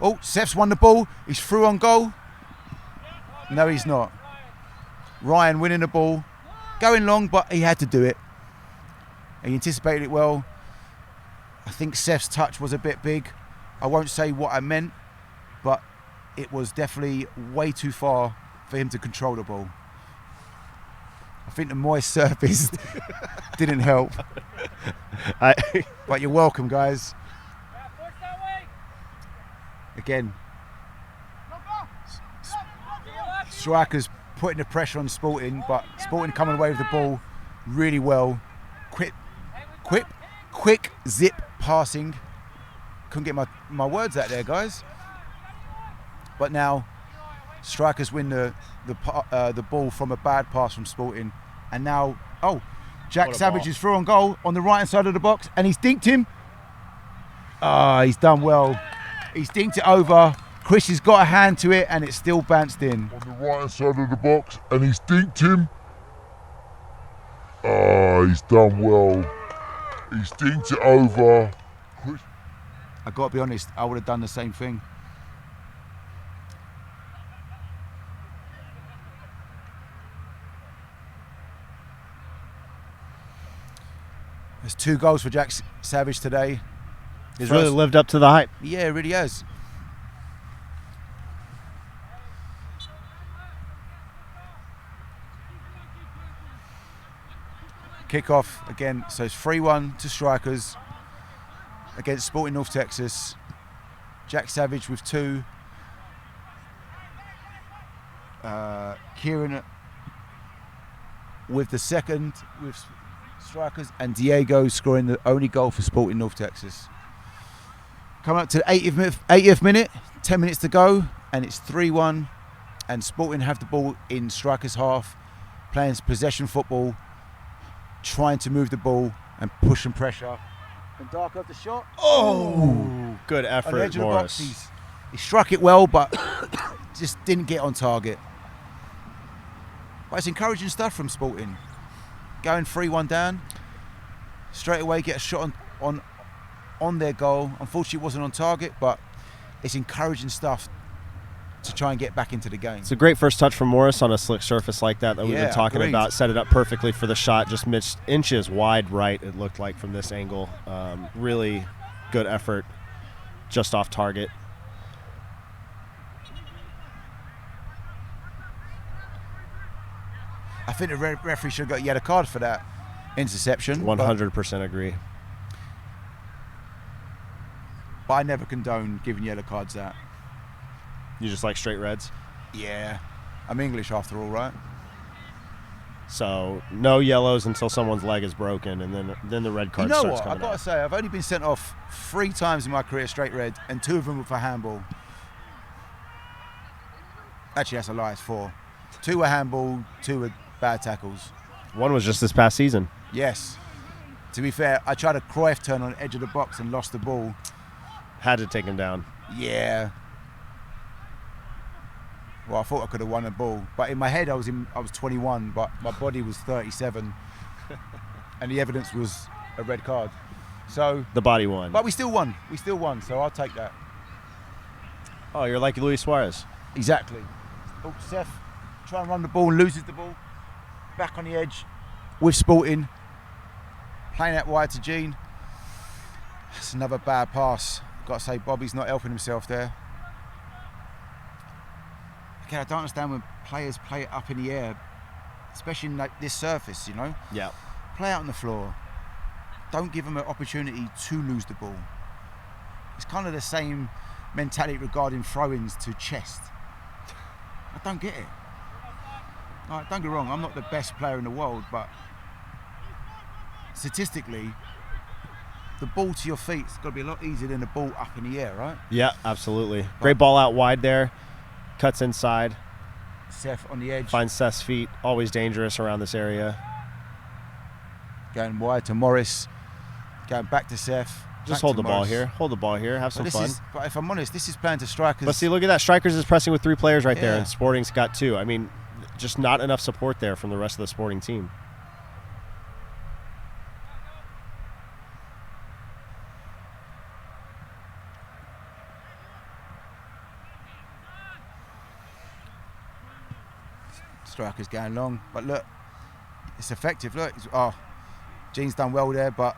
Oh, Seth's won the ball. He's through on goal. No, he's not. Ryan winning the ball. Going long, but he had to do it. He anticipated it well. I think Seth's touch was a bit big. I won't say what I meant, but it was definitely way too far for him to control the ball. I think the moist surface didn't help. But you're welcome, guys. Again, Strikers putting the pressure on Sporting, but Sporting coming away with the ball really well. Quick zip passing. Couldn't get my words out there, guys. But now Strikers win the ball from a bad pass from Sporting, and now Jack Savage is through on goal on the right hand side of the box, and he's dinked him. He's done well. He's dinked it over. Chris has got a hand to it, and it's still bounced in. On the right hand side of the box, and he's dinked him. He's done well. He's dinked it over. Chris. I got to be honest, I would have done the same thing. There's 2 goals for Jack Savage today. He's really lived up to the hype. Yeah, it really has. Kick off again, so it's 3-1 to Strikers. against Sporting North Texas. Jack Savage with 2. Kieran with the second with strikers, and Diego scoring the only goal for Sporting North Texas. Coming up to the 80th minute, 10 minutes to go, and it's 3-1, and Sporting have the ball in strikers' half, playing possession football, trying to move the ball and push and pressure. And Dark of the shot. Oh, good On the effort, edge of the box, Morris. he struck it well, but just didn't get on target. But it's encouraging stuff from Sporting. Going 3-1 down, straight away get a shot on their goal. Unfortunately, it wasn't on target, but it's encouraging stuff to try and get back into the game. It's a great first touch from Morris on a slick surface like that we've been talking agreed. about. Set it up perfectly for the shot, just missed inches wide right, it looked like, from this angle. Really good effort, just off target. I think the referee should have got a yellow card for that interception. 100% agree. But I never condone giving yellow cards out. You just like straight reds? Yeah. I'm English after all, right? So no yellows until someone's leg is broken, and then the red card You know starts what? coming I've got to out. say, I've only been sent off 3 times in my career straight red, and 2 of them were for handball. Actually, that's a lie. It's 4. 2 were handball, 2 were bad tackles. One was just this past season. Yes. To be fair, I tried a Cruyff turn on the edge of the box and lost the ball. Had to take him down. Yeah. Well, I thought I could have won the ball, but in my head I was 21, but my body was 37, and the evidence was a red card. So The body won. but we still won. So I'll take that. Oh, you're like Luis Suarez. Exactly. Oh, Seth trying to run the ball, loses the ball. Back on the edge with Sporting. Playing out wide to Gene. That's another bad pass. Got to say, Bobby's not helping himself there. Again, I don't understand when players play it up in the air, especially in like this surface, you know? Yeah. Play out on the floor. Don't give them an opportunity to lose the ball. It's kind of the same mentality regarding throw-ins to chest. I don't get it. Like, don't get me wrong, I'm not the best player in the world, but statistically, the ball to your feet's got to be a lot easier than the ball up in the air, right? Yeah, absolutely. Great ball out wide there. Cuts inside. Seth on the edge. Finds Seth's feet. Always dangerous around this area. Going wide to Morris. Going back to Seth. Just back hold to the ball Morris. here. Hold the ball here. Have some fun. But if I'm honest, this is playing to strikers. But see, look at that. Strikers is pressing with 3 players right there, Yeah. and Sporting's got 2. I mean, just not enough support there from the rest of the Sporting team. Strikers going long. But look, it's effective. Look, Gene's done well there, but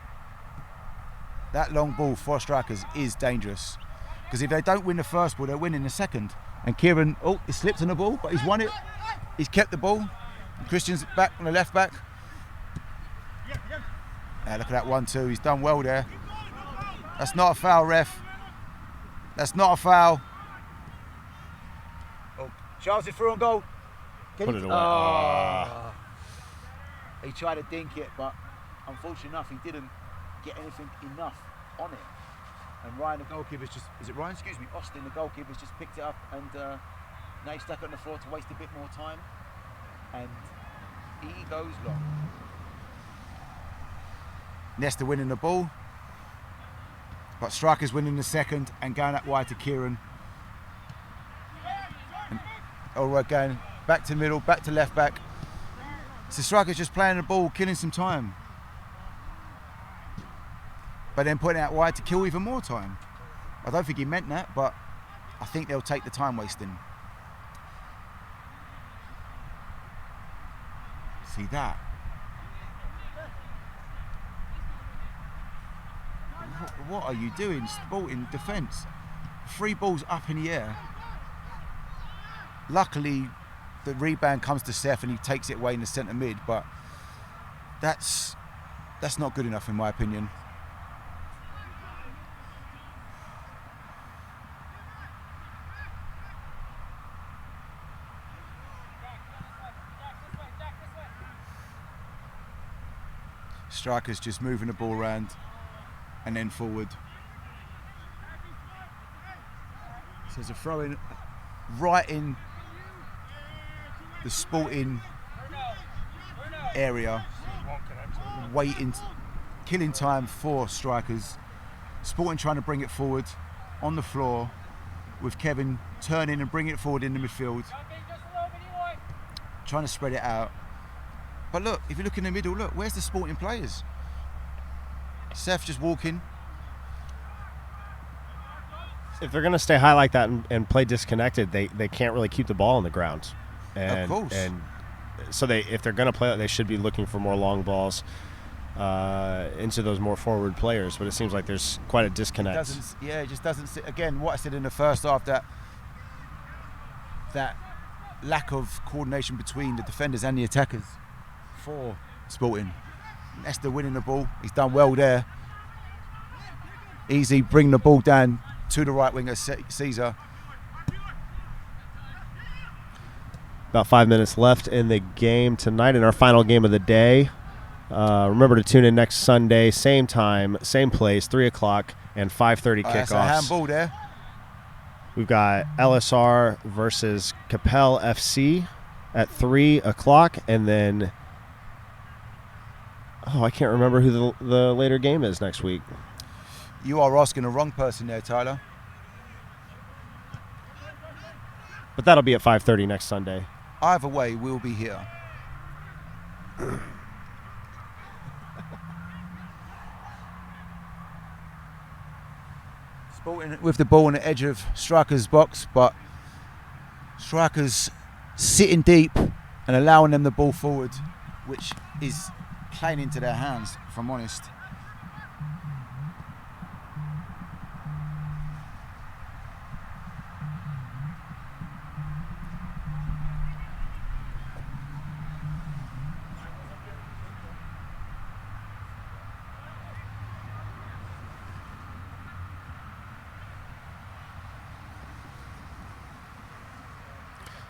that long ball for strikers is dangerous. Because if they don't win the first ball, they're winning the second. And Kieran, he slipped on the ball, but he's won it. He's kept the ball. And Christian's back on the left back. Look at that 1-2. He's done well there. That's not a foul, ref. That's not a foul. Charles is through on goal. Put it away. He tried to dink it, but unfortunately enough, he didn't get anything enough on it. And Ryan, the goalkeeper's is it Ryan? Excuse me, Austin, the goalkeeper's just picked it up, and now he's stuck on the floor to waste a bit more time. And he goes long. Nesta winning the ball, but Striker's winning the second and going up wide to Kieran. And Ulrich going back to middle, back to left back. So Striker's just playing the ball, killing some time. But then putting it out wide to kill even more time. I don't think he meant that, but I think they'll take the time wasting. See that? What are you doing? Sporting defence. 3 balls up in the air. Luckily, the rebound comes to Seth and he takes it away in the centre mid, but that's not good enough in my opinion. Strikers just moving the ball around and then forward. So there's a throw in right in the Sporting area, waiting, killing time for Strikers. Sporting trying to bring it forward on the floor with Kevin turning and bringing it forward in the midfield, trying to spread it out. But look, if you look in the middle, look, where's the Sporting players? Seth just walking. If they're going to stay high like that and play disconnected, they can't really keep the ball on the ground. And, Of course. And so if they're going to play, they should be looking for more long balls into those more forward players. But it seems like there's quite a disconnect. It just doesn't sit. Again, what I said in the first half, that lack of coordination between the defenders and the attackers for Sporting. Esther winning the ball. He's done well there. Easy bring the ball down to the right winger, Caesar. About 5 minutes left in the game tonight, in our final game of the day. Remember to tune in next Sunday, same time, same place, 3 o'clock and 5:30 kickoffs. That's a handball there. We've got LSR versus Capel FC at 3 o'clock, and then I can't remember who the later game is next week. You are asking the wrong person there, Tyler. But that'll be at 5:30 next Sunday. Either way, we'll be here. Sporting with the ball on the edge of Strikers' box, but Strikers sitting deep and allowing them the ball forward, which is playing into their hands, if I'm honest.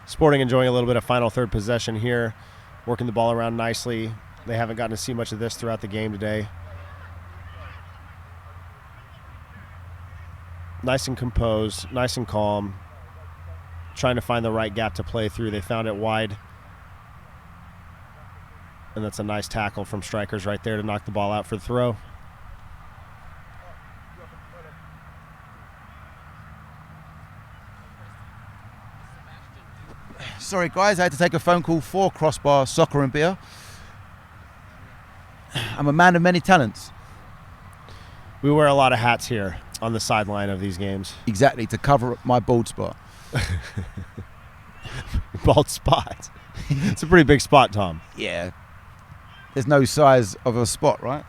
Sporting enjoying a little bit of final third possession here, working the ball around nicely. They haven't gotten to see much of this throughout the game today. Nice and composed, nice and calm, trying to find the right gap to play through. They found it wide, and that's a nice tackle from Strikers right there to knock the ball out for the throw. Sorry guys, I had to take a phone call for Crossbar Soccer and Beer. I'm a man of many talents. We wear a lot of hats here on the sideline of these games. Exactly, to cover up my bald spot. Bald spot. It's a pretty big spot, Tom. Yeah. There's no size of a spot, right?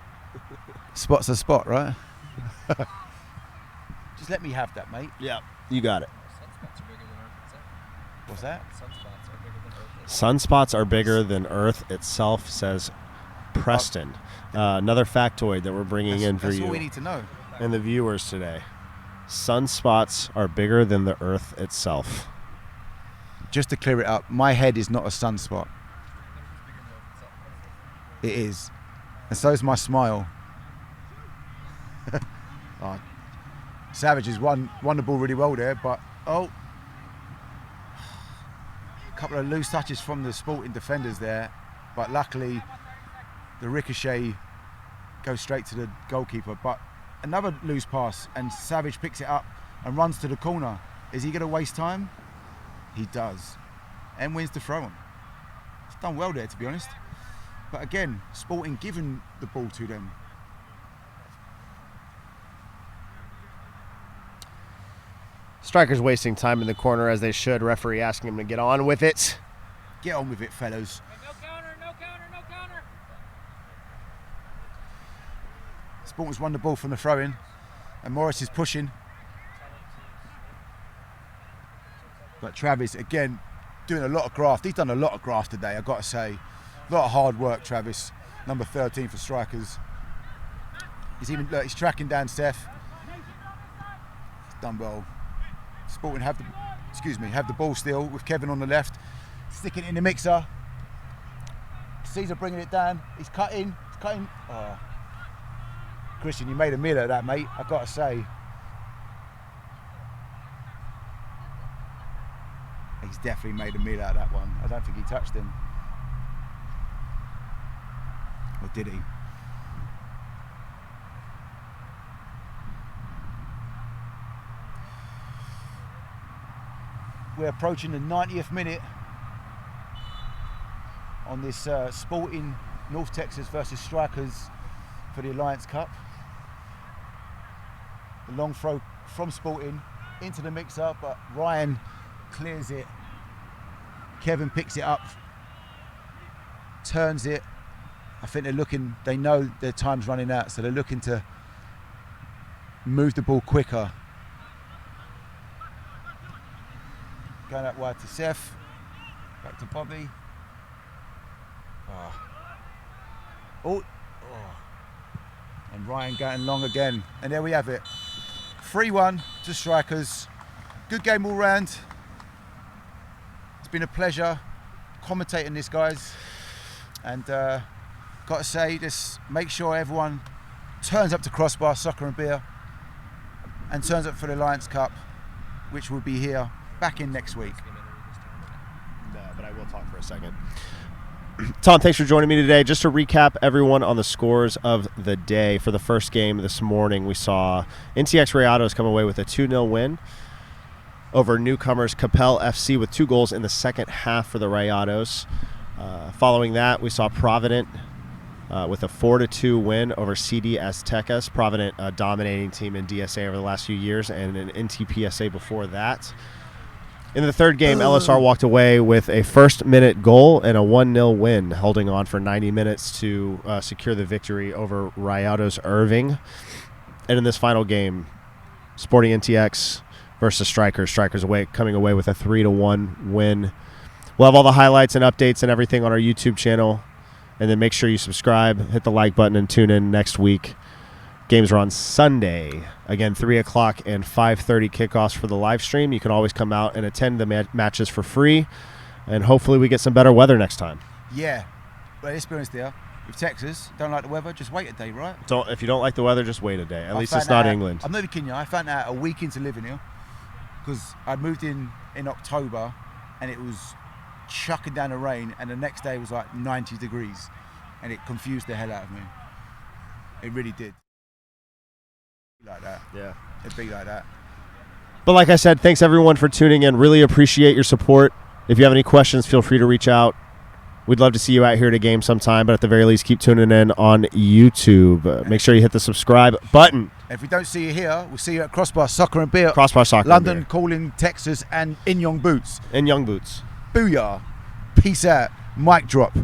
Spot's a spot, right? Just let me have that, mate. Yeah, you got it. What's that? Sunspots are bigger than Earth itself, says Preston. Another factoid that we're bringing in for That's you all we need to know. and the viewers today. Sunspots are bigger than the Earth itself. Just to clear it up, my head is not a sunspot. It is. And so is my smile. Savage has won the ball really well there, but a couple of loose touches from the Sporting defenders there, but luckily the ricochet goes straight to the goalkeeper. But another loose pass and Savage picks it up and runs to the corner. Is he going to waste time? He does, and wins the throw-in. It's done well there, to be honest. But again, Sporting giving the ball to them. Strikers wasting time in the corner as they should. Referee asking him to get on with it. Get on with it, fellas. No counter, no counter, no counter. Sporting's won the ball from the throw-in, and Morris is pushing. But Travis, again, doing a lot of graft. He's done a lot of graft today, I've got to say. A lot of hard work, Travis. Number 13 for Strikers. He's tracking down Steph. He's done well. Sporting have the ball still with Kevin on the left. Sticking it in the mixer. Caesar bringing it down. He's cutting. He's cutting. Oh. Christian, you made a meal of that, mate. I've got to say. He's definitely made a meal out of that one. I don't think he touched him. Or did he? We're approaching the 90th minute on this Sporting North Texas versus Strikers for the Alliance Cup. The long throw from Sporting into the mix-up, but Ryan clears it. Kevin picks it up, turns it. I think they know their time's running out, so they're looking to move the ball quicker. Going out wide to Seth, back to Bobby. Oh. And Ryan going long again. And there we have it. 3-1 to Strikers. Good game all round. It's been a pleasure commentating this, guys. And got to say, just make sure everyone turns up to Crossbar Soccer and Beer and turns up for the Alliance Cup, which will be here back in next week. No, but I will talk for a second. Tom, thanks for joining me today. Just to recap everyone on the scores of the day. For the first game this morning, we saw NTX Rayados come away with a 2-0 win over newcomers Capel FC with 2 goals in the second half for the Rayados. Following that, we saw Provident with a 4-2 win over CD Aztecas. Provident, a dominating team in DSA over the last few years, and an NTPSA before that. In the third game, LSR walked away with a first-minute goal and a 1-0 win, holding on for 90 minutes to secure the victory over Rayados Irving. And in this final game, Sporting NTX versus Strikers. Strikers coming away with a 3-1 win. We'll have all the highlights and updates and everything on our YouTube channel. And then make sure you subscribe, hit the like button, and tune in next week. Games are on Sunday. Again, 3 o'clock and 5:30 kickoffs for the live stream. You can always come out and attend the matches for free. And hopefully we get some better weather next time. Yeah. Well, let's be honest here. If Texas don't like the weather, just wait a day, right? If you don't like the weather, just wait a day. At least it's not England. I'm not even kidding you. I found out a week into living here because I moved in October and it was chucking down the rain, and the next day was like 90 degrees, and it confused the hell out of me. It really did. Like that. Yeah. It'd be like that. But like I said, thanks everyone for tuning in. Really appreciate your support. If you have any questions, feel free to reach out. We'd love to see you out here at a game sometime, but at the very least, keep tuning in on YouTube. Make sure you hit the subscribe button. If we don't see you here, we'll see you at Crossbar Soccer and Beer. Crossbar Soccer London and Beer. calling Texas and in Young Boots. In Young Boots. Booyah. Peace out. Mic drop.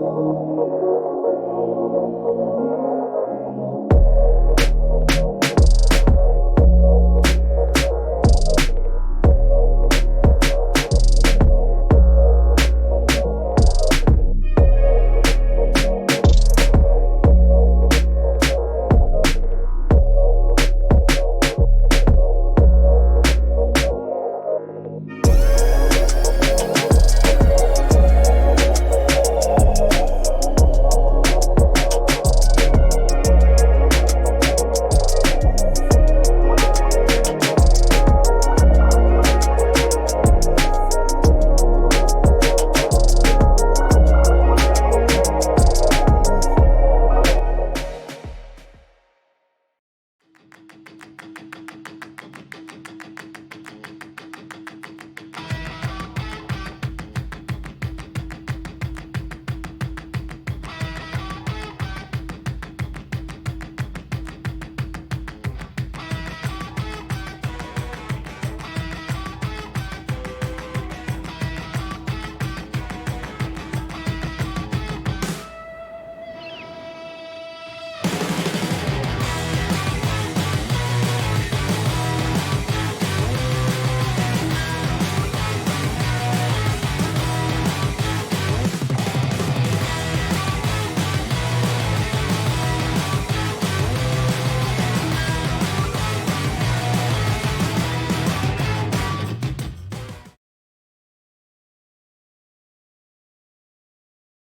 Bye.